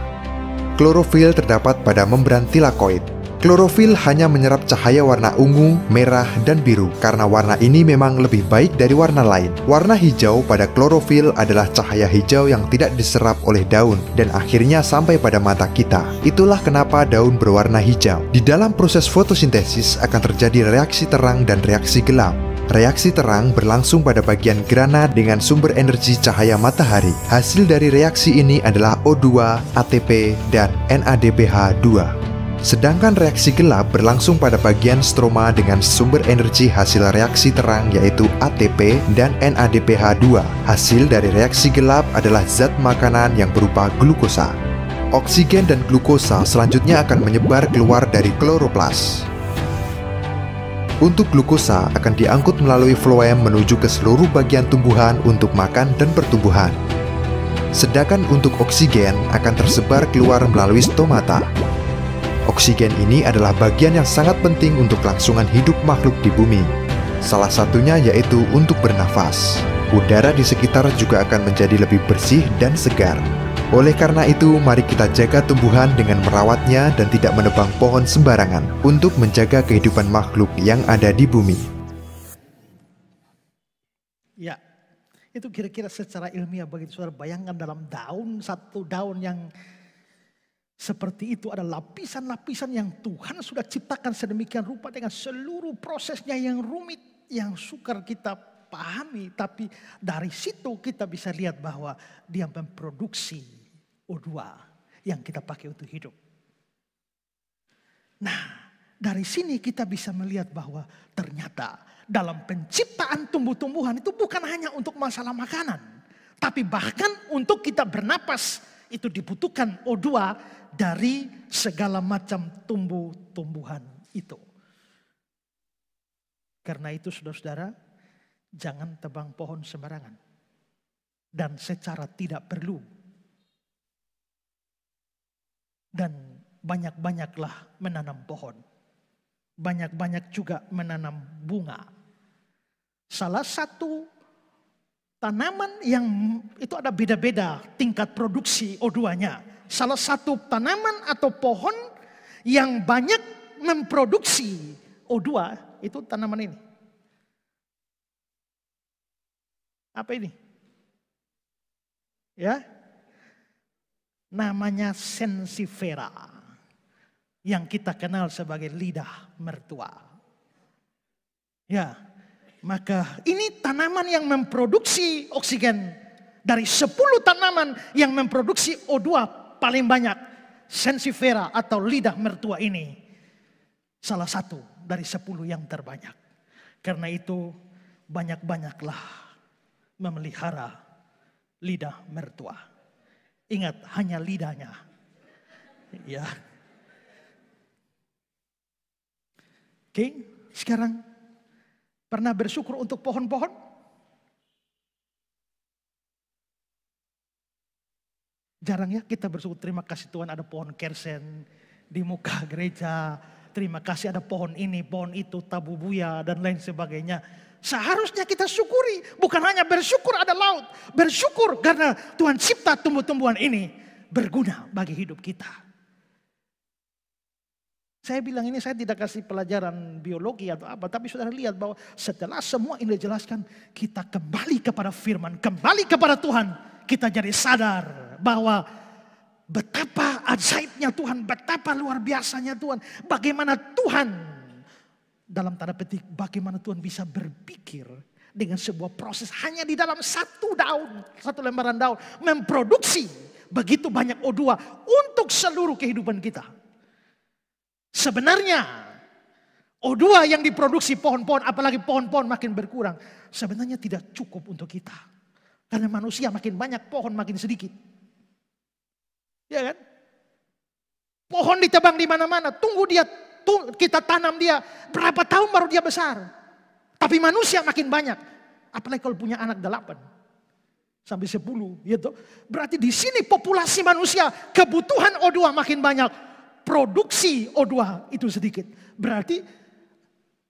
Klorofil terdapat pada membran tilakoid. Klorofil hanya menyerap cahaya warna ungu, merah, dan biru karena warna ini memang lebih baik dari warna lain. Warna hijau pada klorofil adalah cahaya hijau yang tidak diserap oleh daun dan akhirnya sampai pada mata kita. Itulah kenapa daun berwarna hijau. Di dalam proses fotosintesis akan terjadi reaksi terang dan reaksi gelap. Reaksi terang berlangsung pada bagian grana dengan sumber energi cahaya matahari. Hasil dari reaksi ini adalah O2, ATP, dan NADPH2. Sedangkan reaksi gelap berlangsung pada bagian stroma dengan sumber energi hasil reaksi terang yaitu ATP dan NADPH2. Hasil dari reaksi gelap adalah zat makanan yang berupa glukosa. Oksigen dan glukosa selanjutnya akan menyebar keluar dari kloroplas. Untuk glukosa akan diangkut melalui floem menuju ke seluruh bagian tumbuhan untuk makan dan pertumbuhan. Sedangkan untuk oksigen akan tersebar keluar melalui stomata. Oksigen ini adalah bagian yang sangat penting untuk kelangsungan hidup makhluk di bumi. Salah satunya yaitu untuk bernafas. Udara di sekitar juga akan menjadi lebih bersih dan segar. Oleh karena itu, mari kita jaga tumbuhan dengan merawatnya dan tidak menebang pohon sembarangan untuk menjaga kehidupan makhluk yang ada di bumi. Ya, itu kira-kira secara ilmiah begitu saudara bayangkan dalam daun, satu daun yang seperti itu ada lapisan-lapisan yang Tuhan sudah ciptakan sedemikian rupa dengan seluruh prosesnya yang rumit, yang sukar kita pahami. Tapi dari situ kita bisa lihat bahwa dia memproduksi O2 yang kita pakai untuk hidup. Nah, dari sini kita bisa melihat bahwa ternyata dalam penciptaan tumbuh-tumbuhan itu bukan hanya untuk masalah makanan. Tapi bahkan untuk kita bernapas itu dibutuhkan O2 dari segala macam tumbuh-tumbuhan itu. Karena itu saudara-saudara, jangan tebang pohon sembarangan. Dan secara tidak perlu. Dan banyak-banyaklah menanam pohon. Banyak-banyak juga menanam bunga. Salah satu tanaman yang itu ada beda-beda tingkat produksi O2-nya. Salah satu tanaman atau pohon yang banyak memproduksi O2 itu tanaman ini. Apa ini? Ya. Namanya sensifera. Yang kita kenal sebagai lidah mertua. Ya. Maka ini tanaman yang memproduksi oksigen. Dari 10 tanaman yang memproduksi O2 paling banyak, sensifera atau lidah mertua ini salah satu dari 10 yang terbanyak. Karena itu banyak-banyaklah memelihara lidah mertua. Ingat, hanya lidahnya. Ya. Oke, sekarang pernah bersyukur untuk pohon-pohon? Jarang ya kita bersyukur, terima kasih Tuhan ada pohon kersen di muka gereja. Terima kasih ada pohon ini, pohon itu, tabubuya dan lain sebagainya. Seharusnya kita syukuri, bukan hanya bersyukur ada laut. Bersyukur karena Tuhan cipta tumbuh-tumbuhan ini berguna bagi hidup kita. Saya bilang ini saya tidak kasih pelajaran biologi atau apa. Tapi saudara lihat bahwa setelah semua ini dijelaskan, kita kembali kepada firman, kembali kepada Tuhan. Kita jadi sadar bahwa betapa ajaibnya Tuhan, betapa luar biasanya Tuhan. Bagaimana Tuhan, dalam tanda petik, bagaimana Tuhan bisa berpikir dengan sebuah proses hanya di dalam satu daun, satu lembaran daun, memproduksi begitu banyak O2 untuk seluruh kehidupan kita. Sebenarnya O2 yang diproduksi pohon-pohon, apalagi pohon-pohon makin berkurang, sebenarnya tidak cukup untuk kita. Karena manusia makin banyak, pohon makin sedikit. Ya kan? Pohon ditebang di mana-mana, tunggu dia, kita tanam dia, berapa tahun baru dia besar. Tapi manusia makin banyak. Apalagi kalau punya anak 8 sampai 10 gitu. Berarti di sini populasi manusia, kebutuhan O2 makin banyak, produksi O2 itu sedikit. Berarti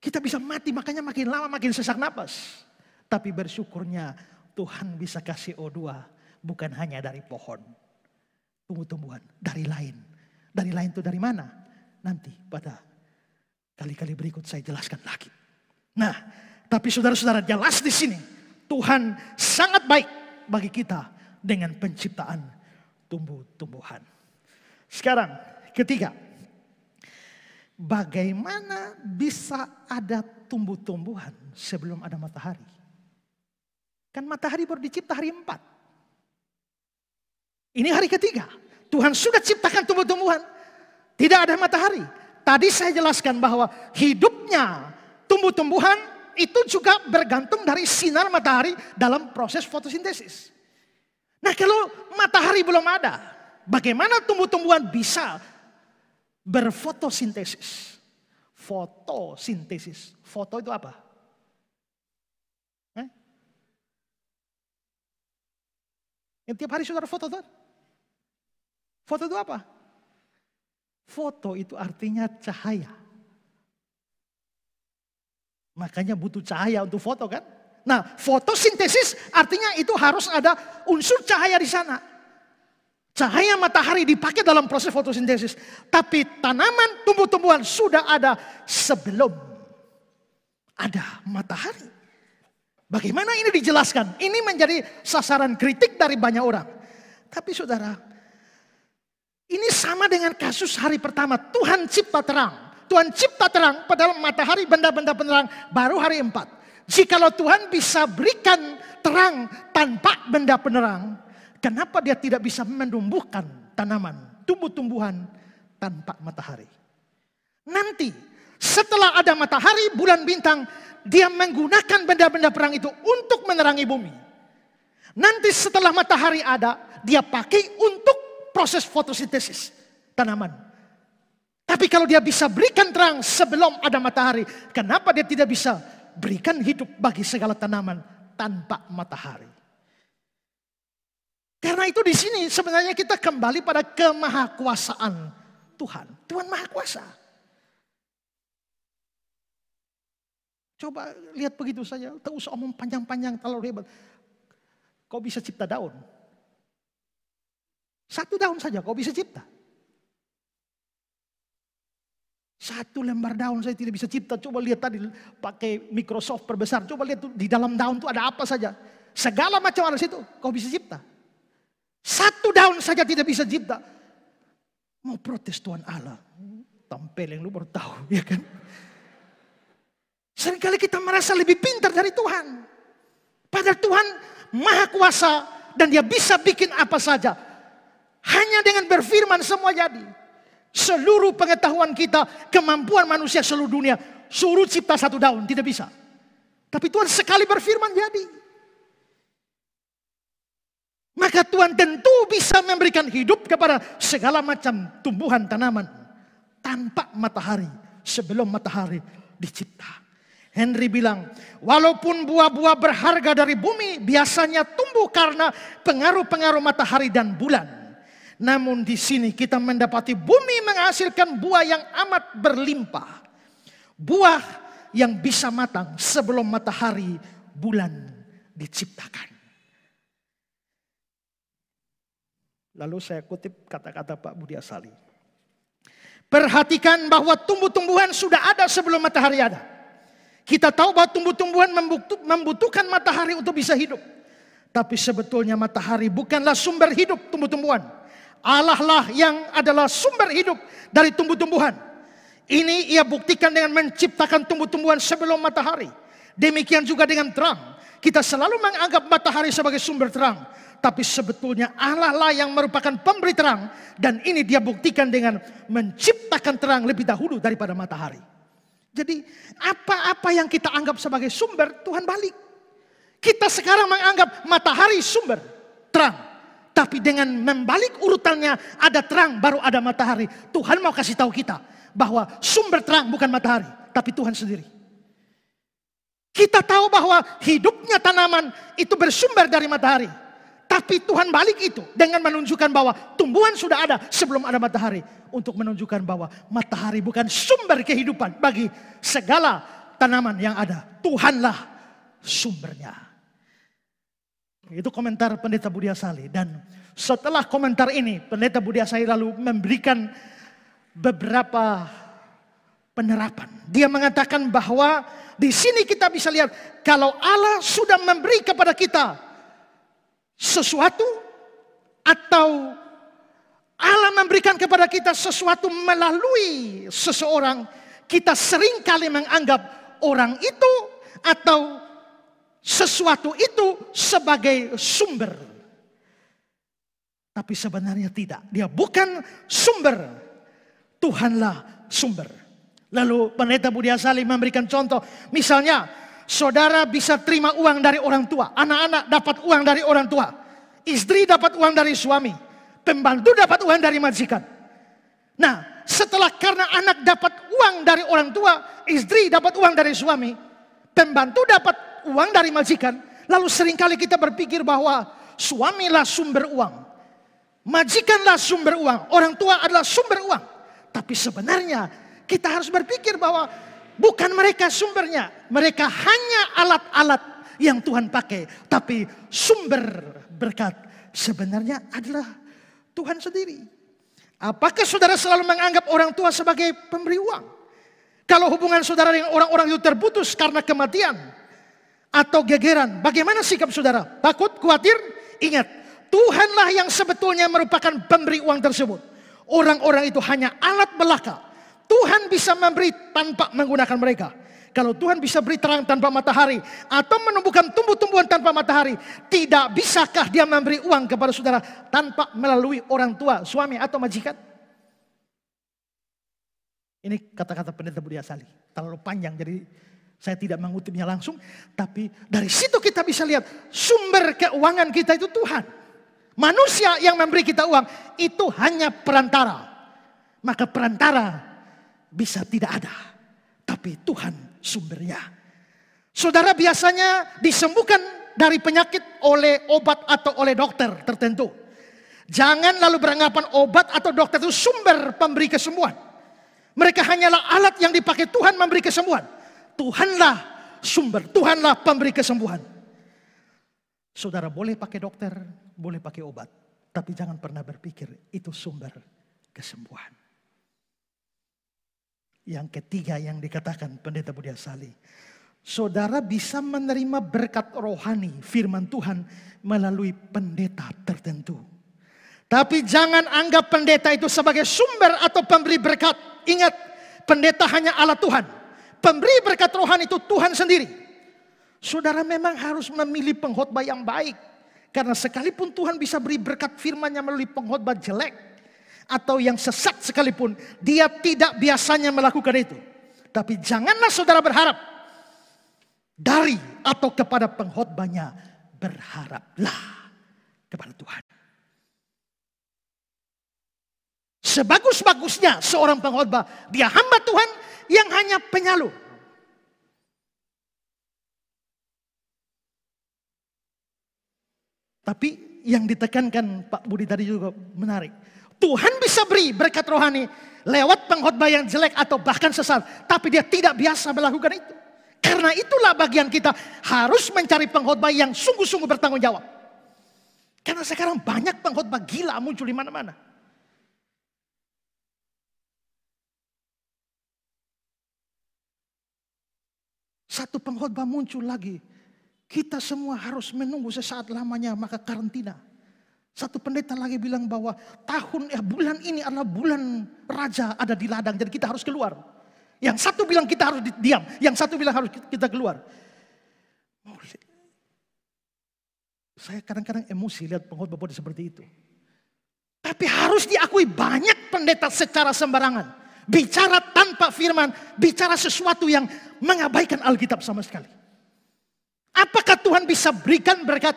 kita bisa mati, makanya makin lama makin sesak napas. Tapi bersyukurnya Tuhan bisa kasih O2 bukan hanya dari pohon, tumbuh-tumbuhan, dari lain. Dari lain itu dari mana? Nanti pada kali-kali berikut saya jelaskan lagi. Nah, tapi saudara-saudara, jelas di sini Tuhan sangat baik bagi kita dengan penciptaan tumbuh-tumbuhan. Sekarang ketiga, bagaimana bisa ada tumbuh-tumbuhan sebelum ada matahari? Kan matahari baru dicipta hari 4. Ini hari ketiga. Tuhan sudah ciptakan tumbuh-tumbuhan. Tidak ada matahari. Tadi saya jelaskan bahwa hidupnya tumbuh-tumbuhan itu juga bergantung dari sinar matahari dalam proses fotosintesis. Nah, kalau matahari belum ada, bagaimana tumbuh-tumbuhan bisa berfotosintesis? Fotosintesis. Foto itu apa? Yang tiap hari saudara foto tuh? Foto itu apa? Foto itu artinya cahaya. Makanya butuh cahaya untuk foto kan? Nah, fotosintesis artinya itu harus ada unsur cahaya di sana. Cahaya matahari dipakai dalam proses fotosintesis. Tapi tanaman, tumbuh-tumbuhan sudah ada sebelum ada matahari. Bagaimana ini dijelaskan? Ini menjadi sasaran kritik dari banyak orang. Tapi saudara, ini sama dengan kasus hari pertama. Tuhan cipta terang. Tuhan cipta terang padahal matahari benda-benda penerang baru hari 4. Jikalau Tuhan bisa berikan terang tanpa benda penerang, kenapa dia tidak bisa menumbuhkan tanaman, tumbuh-tumbuhan tanpa matahari? Nanti setelah ada matahari, bulan, bintang, dia menggunakan benda-benda perang itu untuk menerangi bumi. Nanti setelah matahari ada, dia pakai untuk proses fotosintesis tanaman. Tapi kalau dia bisa berikan terang sebelum ada matahari, kenapa dia tidak bisa berikan hidup bagi segala tanaman tanpa matahari? Karena itu di sini sebenarnya kita kembali pada kemahakuasaan Tuhan. Tuhan Maha Kuasa. Coba lihat begitu saja, tak usah omong panjang-panjang terlalu hebat. Kau bisa cipta daun. 1 daun saja kau bisa cipta. 1 lembar daun saya tidak bisa cipta. Coba lihat tadi pakai Microsoft perbesar. Coba lihat tuh, di dalam daun itu ada apa saja. Segala macam ada situ kau bisa cipta. 1 daun saja tidak bisa cipta. Mau protes Tuhan Allah. Tampil yang lu baru tahu, ya kan? Seringkali kita merasa lebih pintar dari Tuhan. Padahal Tuhan Maha Kuasa dan dia bisa bikin apa saja. Hanya dengan berfirman semua jadi. Seluruh pengetahuan kita, kemampuan manusia seluruh dunia, suruh cipta 1 daun, tidak bisa. Tapi Tuhan sekali berfirman jadi. Maka Tuhan tentu bisa memberikan hidup kepada segala macam tumbuhan tanaman tanpa matahari, sebelum matahari dicipta. Henry bilang, walaupun buah-buah berharga dari bumi biasanya tumbuh karena pengaruh-pengaruh matahari dan bulan. Namun di sini kita mendapati bumi menghasilkan buah yang amat berlimpah. Buah yang bisa matang sebelum matahari bulan diciptakan. Lalu saya kutip kata-kata Pak Budi Asali. Perhatikan bahwa tumbuh-tumbuhan sudah ada sebelum matahari ada. Kita tahu bahwa tumbuh-tumbuhan membutuhkan matahari untuk bisa hidup. Tapi sebetulnya matahari bukanlah sumber hidup tumbuh-tumbuhan. Allah lah yang adalah sumber hidup dari tumbuh-tumbuhan. Ini ia buktikan dengan menciptakan tumbuh-tumbuhan sebelum matahari. Demikian juga dengan terang. Kita selalu menganggap matahari sebagai sumber terang. Tapi sebetulnya Allah lah yang merupakan pemberi terang. Dan ini dia buktikan dengan menciptakan terang lebih dahulu daripada matahari. Jadi apa-apa yang kita anggap sebagai sumber, Tuhan balik. Kita sekarang menganggap matahari sumber terang. Tapi dengan membalik urutannya, ada terang baru ada matahari. Tuhan mau kasih tahu kita bahwa sumber terang bukan matahari, tapi Tuhan sendiri. Kita tahu bahwa hidupnya tanaman itu bersumber dari matahari. Tapi Tuhan balik itu dengan menunjukkan bahwa tumbuhan sudah ada sebelum ada matahari. Untuk menunjukkan bahwa matahari bukan sumber kehidupan bagi segala tanaman yang ada. Tuhanlah sumbernya. Itu komentar Pendeta Budi Asali. Dan setelah komentar ini, Pendeta Budi Asali lalu memberikan beberapa penerapan. Dia mengatakan bahwa di sini kita bisa lihat kalau Allah sudah memberi kepada kita sesuatu, atau Allah memberikan kepada kita sesuatu melalui seseorang, kita seringkali menganggap orang itu atau sesuatu itu sebagai sumber. Tapi sebenarnya tidak. Dia bukan sumber. Tuhanlah sumber. Lalu Pendeta Budi Asali memberikan contoh. Misalnya, saudara bisa terima uang dari orang tua. Anak-anak dapat uang dari orang tua. Istri dapat uang dari suami. Pembantu dapat uang dari majikan. Nah, setelah karena anak dapat uang dari orang tua, istri dapat uang dari suami, pembantu dapat uang dari majikan. Lalu seringkali kita berpikir bahwa suamilah sumber uang. Majikanlah sumber uang. Orang tua adalah sumber uang. Tapi sebenarnya kita harus berpikir bahwa bukan mereka sumbernya. Mereka hanya alat-alat yang Tuhan pakai. Tapi sumber berkat sebenarnya adalah Tuhan sendiri. Apakah saudara selalu menganggap orang tua sebagai pemberi uang? Kalau hubungan saudara dengan orang-orang itu terputus karena kematian atau gegeran, bagaimana sikap saudara? Takut, khawatir? Ingat, Tuhanlah yang sebetulnya merupakan pemberi uang tersebut. Orang-orang itu hanya alat belaka. Tuhan bisa memberi tanpa menggunakan mereka. Kalau Tuhan bisa beri terang tanpa matahari atau menumbuhkan tumbuh-tumbuhan tanpa matahari, tidak bisakah dia memberi uang kepada saudara tanpa melalui orang tua, suami atau majikan? Ini kata-kata Pendeta Budi Asali. Terlalu panjang jadi saya tidak mengutipnya langsung. Tapi dari situ kita bisa lihat sumber keuangan kita itu Tuhan. Manusia yang memberi kita uang itu hanya perantara. Maka perantara bisa tidak ada. Tapi Tuhan sumbernya. Saudara biasanya disembuhkan dari penyakit oleh obat atau oleh dokter tertentu. Jangan lalu beranggapan obat atau dokter itu sumber pemberi kesembuhan. Mereka hanyalah alat yang dipakai Tuhan memberi kesembuhan. Tuhanlah sumber, Tuhanlah pemberi kesembuhan. Saudara boleh pakai dokter, boleh pakai obat. Tapi jangan pernah berpikir itu sumber kesembuhan. Yang ketiga yang dikatakan Pendeta Budi Asali. Saudara bisa menerima berkat rohani firman Tuhan melalui pendeta tertentu. Tapi jangan anggap pendeta itu sebagai sumber atau pemberi berkat. Ingat, pendeta hanya alat Tuhan. Pemberi berkat rohani itu Tuhan sendiri. Saudara memang harus memilih pengkhotbah yang baik. Karena sekalipun Tuhan bisa beri berkat firman-Nya melalui pengkhotbah jelek atau yang sesat sekalipun, dia tidak biasanya melakukan itu. Tapi janganlah saudara berharap dari atau kepada pengkhotbahnya, berharaplah kepada Tuhan. Sebagus-bagusnya seorang pengkhotbah, dia hamba Tuhan yang hanya penyalur. Tapi yang ditekankan Pak Budi tadi juga menarik. Tuhan bisa beri berkat rohani lewat pengkhotbah yang jelek atau bahkan sesat. Tapi dia tidak biasa melakukan itu. Karena itulah bagian kita harus mencari pengkhotbah yang sungguh-sungguh bertanggung jawab. Karena sekarang banyak pengkhotbah gila muncul di mana-mana. Satu pengkhotbah muncul lagi. Kita semua harus menunggu sesaat lamanya maka karantina. Satu pendeta lagi bilang bahwa bulan ini adalah bulan raja ada di ladang. Jadi kita harus keluar. Yang satu bilang kita harus diam. Yang satu bilang harus kita keluar. Saya kadang-kadang emosi lihat pengkhotbah seperti itu. Tapi harus diakui banyak pendeta secara sembarangan. Bicara tanpa firman. Bicara sesuatu yang mengabaikan Alkitab sama sekali. Apakah Tuhan bisa berikan berkat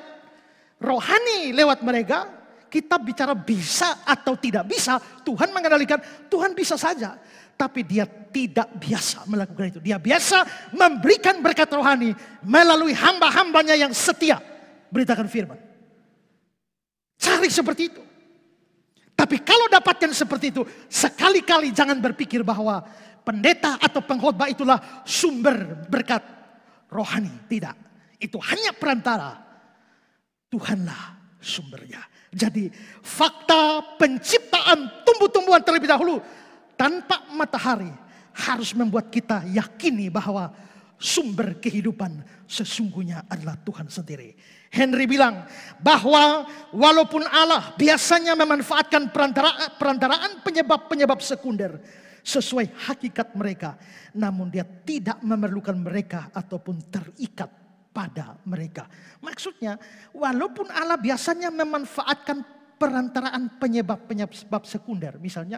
rohani lewat mereka? Kita bicara bisa atau tidak bisa. Tuhan mengendalikan, Tuhan bisa saja. Tapi dia tidak biasa melakukan itu. Dia biasa memberikan berkat rohani melalui hamba-hambanya yang setia beritakan firman. Cari seperti itu. Tapi kalau dapatkan seperti itu, sekali-kali jangan berpikir bahwa pendeta atau pengkhotbah itulah sumber berkat rohani. Tidak. Itu hanya perantara. Tuhanlah sumbernya. Jadi fakta penciptaan tumbuh-tumbuhan terlebih dahulu tanpa matahari harus membuat kita yakini bahwa sumber kehidupan sesungguhnya adalah Tuhan sendiri. Henry bilang bahwa walaupun Allah biasanya memanfaatkan perantaraan penyebab-penyebab sekunder sesuai hakikat mereka, namun dia tidak memerlukan mereka ataupun terikat pada mereka. Maksudnya, walaupun Allah biasanya memanfaatkan perantaraan penyebab-penyebab sekunder, misalnya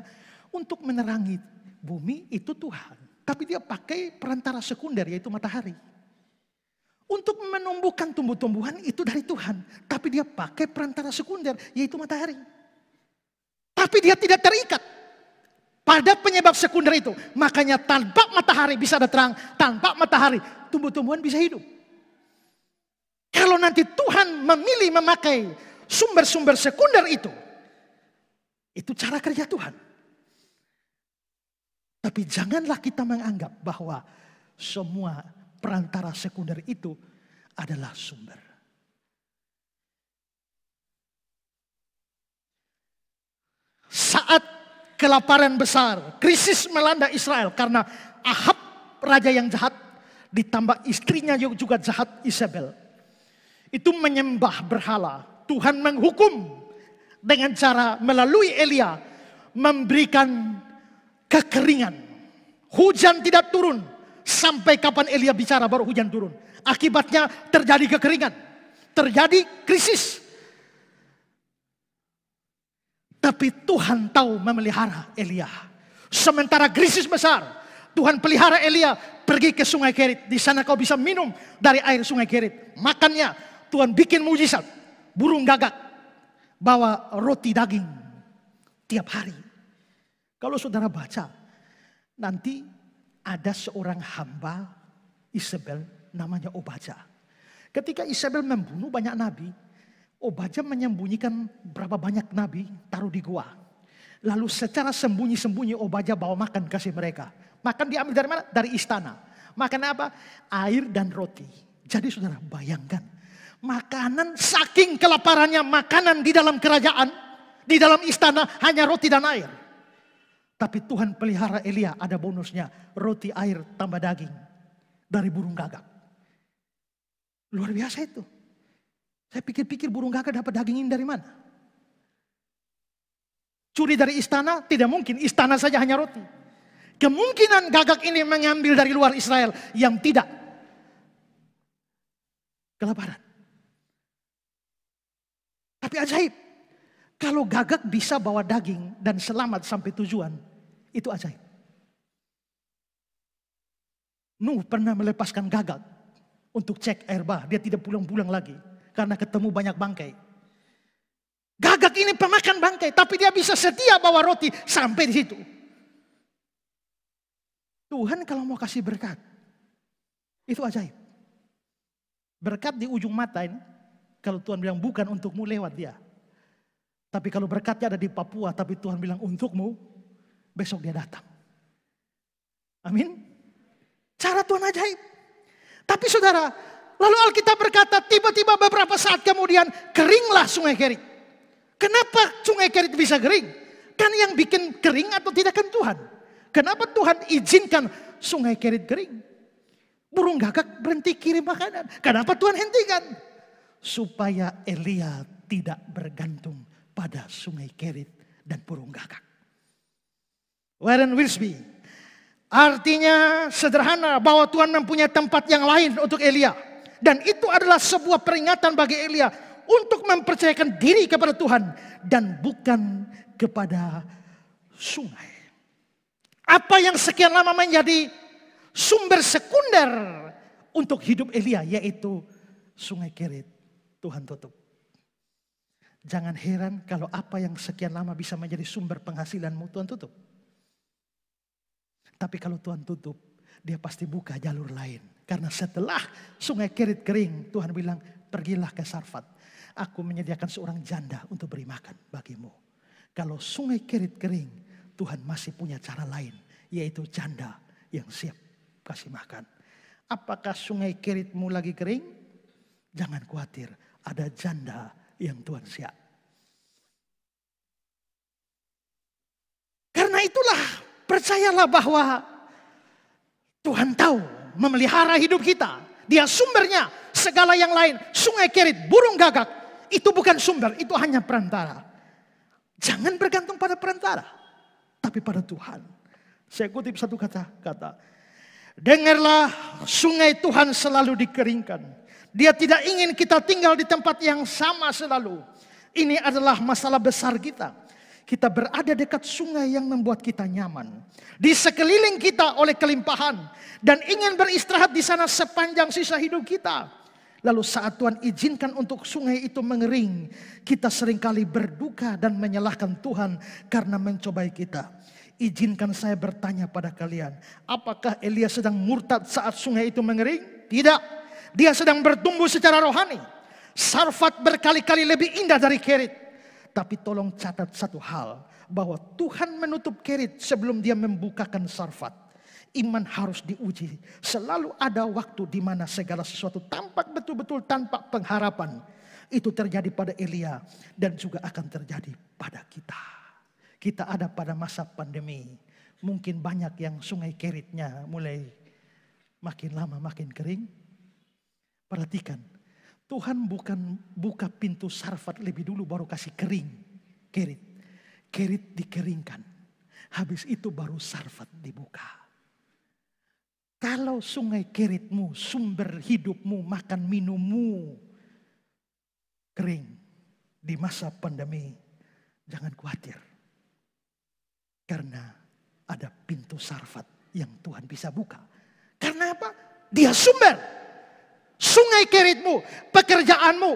untuk menerangi bumi itu Tuhan, tapi dia pakai perantara sekunder yaitu matahari. Untuk menumbuhkan tumbuh-tumbuhan itu dari Tuhan, tapi dia pakai perantara sekunder yaitu matahari. Tapi dia tidak terikat pada penyebab sekunder itu. Makanya tanpa matahari bisa ada terang, tanpa matahari tumbuh-tumbuhan bisa hidup. Kalau nanti Tuhan memilih memakai sumber-sumber sekunder itu cara kerja Tuhan. Tapi janganlah kita menganggap bahwa semua perantara sekunder itu adalah sumber. Saat kelaparan besar, krisis melanda Israel karena Ahab raja yang jahat ditambah istrinya juga jahat Isabel. Itu menyembah berhala. Tuhan menghukum dengan cara melalui Elia memberikan kekeringan. Hujan tidak turun sampai kapan Elia bicara baru hujan turun. Akibatnya terjadi kekeringan, terjadi krisis. Tapi Tuhan tahu memelihara Elia. Sementara krisis besar, Tuhan pelihara Elia pergi ke Sungai Kerit. Di sana kau bisa minum dari air Sungai Kerit. Makannya Tuhan bikin mujizat. Burung gagak bawa roti daging tiap hari. Kalau saudara baca, nanti ada seorang hamba Isabel namanya Obaja. Ketika Isabel membunuh banyak nabi, Obaja menyembunyikan berapa banyak nabi taruh di gua. Lalu secara sembunyi-sembunyi Obaja bawa makan kasih mereka. Makan diambil dari mana? Dari istana. Makan apa? Air dan roti. Jadi saudara bayangkan. Makanan saking kelaparannya makanan di dalam kerajaan. Di dalam istana hanya roti dan air. Tapi Tuhan pelihara Elia ada bonusnya. Roti, air, tambah daging. Dari burung gagak. Luar biasa itu. Saya pikir-pikir burung gagak dapat daging ini dari mana? Curi dari istana? Tidak mungkin. Istana saja hanya roti. Kemungkinan gagak ini mengambil dari luar Israel. Yang tidak. Kelaparan. Tapi ajaib. Kalau gagak bisa bawa daging dan selamat sampai tujuan. Itu ajaib. Nuh pernah melepaskan gagak untuk cek air bah. Dia tidak pulang-pulang lagi. Karena ketemu banyak bangkai. Gagak ini pemakan bangkai. Tapi dia bisa setia bawa roti sampai di situ. Tuhan kalau mau kasih berkat. Itu ajaib. Berkat di ujung mata ini. Kalau Tuhan bilang bukan untukmu lewat dia. Tapi kalau berkatnya ada di Papua. Tapi Tuhan bilang untukmu. Besok dia datang. Amin. Cara Tuhan ajaib. Tapi saudara, lalu Alkitab berkata tiba-tiba beberapa saat kemudian keringlah sungai Kerit. Kenapa sungai Kerit bisa kering? Kan yang bikin kering atau tidak kan Tuhan. Kenapa Tuhan izinkan sungai Kerit kering? Burung gagak berhenti kirim makanan. Kenapa Tuhan hentikan? Supaya Elia tidak bergantung pada sungai Kerit dan burung gagak. Warren Wiersbe, artinya sederhana bahwa Tuhan mempunyai tempat yang lain untuk Elia. Dan itu adalah sebuah peringatan bagi Elia untuk mempercayakan diri kepada Tuhan dan bukan kepada sungai. Apa yang sekian lama menjadi sumber sekunder untuk hidup Elia, yaitu sungai Kerit, Tuhan tutup. Jangan heran kalau apa yang sekian lama bisa menjadi sumber penghasilanmu, Tuhan tutup. Tapi kalau Tuhan tutup, dia pasti buka jalur lain. Karena setelah sungai Kerit kering, Tuhan bilang, pergilah ke Sarfat. Aku menyediakan seorang janda untuk beri makan bagimu. Kalau sungai Kerit kering, Tuhan masih punya cara lain. Yaitu janda yang siap kasih makan. Apakah sungai Keritmu lagi kering? Jangan khawatir, ada janda yang Tuhan siap. Karena itulah, percayalah bahwa Tuhan tahu memelihara hidup kita. Dia sumbernya, segala yang lain. Sungai Kerit, burung gagak, itu bukan sumber, itu hanya perantara. Jangan bergantung pada perantara, tapi pada Tuhan. Saya kutip satu kata. Dengarlah, sungai Tuhan selalu dikeringkan. Dia tidak ingin kita tinggal di tempat yang sama selalu. Ini adalah masalah besar kita. Kita berada dekat sungai yang membuat kita nyaman. Di sekeliling kita oleh kelimpahan. Dan ingin beristirahat di sana sepanjang sisa hidup kita. Lalu saat Tuhan izinkan untuk sungai itu mengering. Kita seringkali berduka dan menyalahkan Tuhan karena mencobai kita. Izinkan saya bertanya pada kalian. Apakah Elia sedang murtad saat sungai itu mengering? Tidak. Dia sedang bertumbuh secara rohani. Sarfat berkali-kali lebih indah dari Kerit. Tapi tolong catat satu hal, bahwa Tuhan menutup Kerit sebelum dia membukakan Sarfat. Iman harus diuji. Selalu ada waktu di mana segala sesuatu tampak betul-betul tanpa pengharapan. Itu terjadi pada Elia dan juga akan terjadi pada kita. Kita ada pada masa pandemi. Mungkin banyak yang sungai Keritnya mulai makin lama makin kering. Perhatikan. Tuhan bukan buka pintu Sarfat lebih dulu baru kasih kering Kerit. Kerit dikeringkan. Habis itu baru Sarfat dibuka. Kalau sungai Keritmu, sumber hidupmu, makan minummu kering di masa pandemi, jangan khawatir. Karena ada pintu Sarfat yang Tuhan bisa buka. Karena apa? Dia sumber. Sungai Keritmu, pekerjaanmu,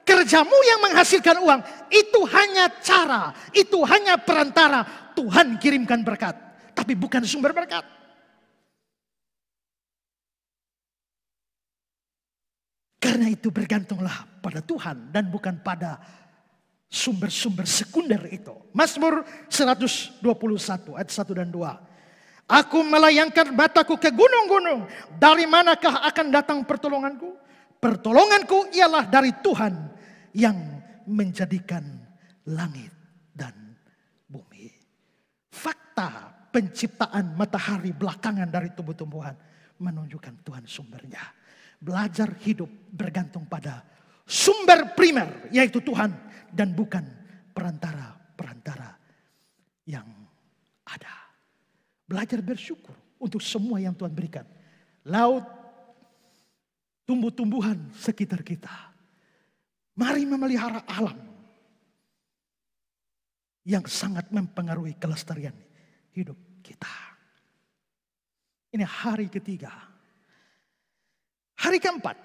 kerjamu yang menghasilkan uang, itu hanya cara, itu hanya perantara. Tuhan kirimkan berkat, tapi bukan sumber berkat. Karena itu bergantunglah pada Tuhan dan bukan pada sumber-sumber sekunder itu. Mazmur 121 ayat 1 dan 2. Aku melayangkan mataku ke gunung-gunung. Dari manakah akan datang pertolonganku? Pertolonganku ialah dari Tuhan yang menjadikan langit dan bumi. Fakta penciptaan matahari belakangan dari tumbuh-tumbuhan menunjukkan Tuhan sumbernya. Belajar hidup bergantung pada sumber primer, yaitu Tuhan, dan bukan perantara-perantara yang ada. Belajar bersyukur untuk semua yang Tuhan berikan. Laut, tumbuh-tumbuhan sekitar kita. Mari memelihara alam yang sangat mempengaruhi kelestarian hidup kita. Ini hari ketiga. Hari keempat.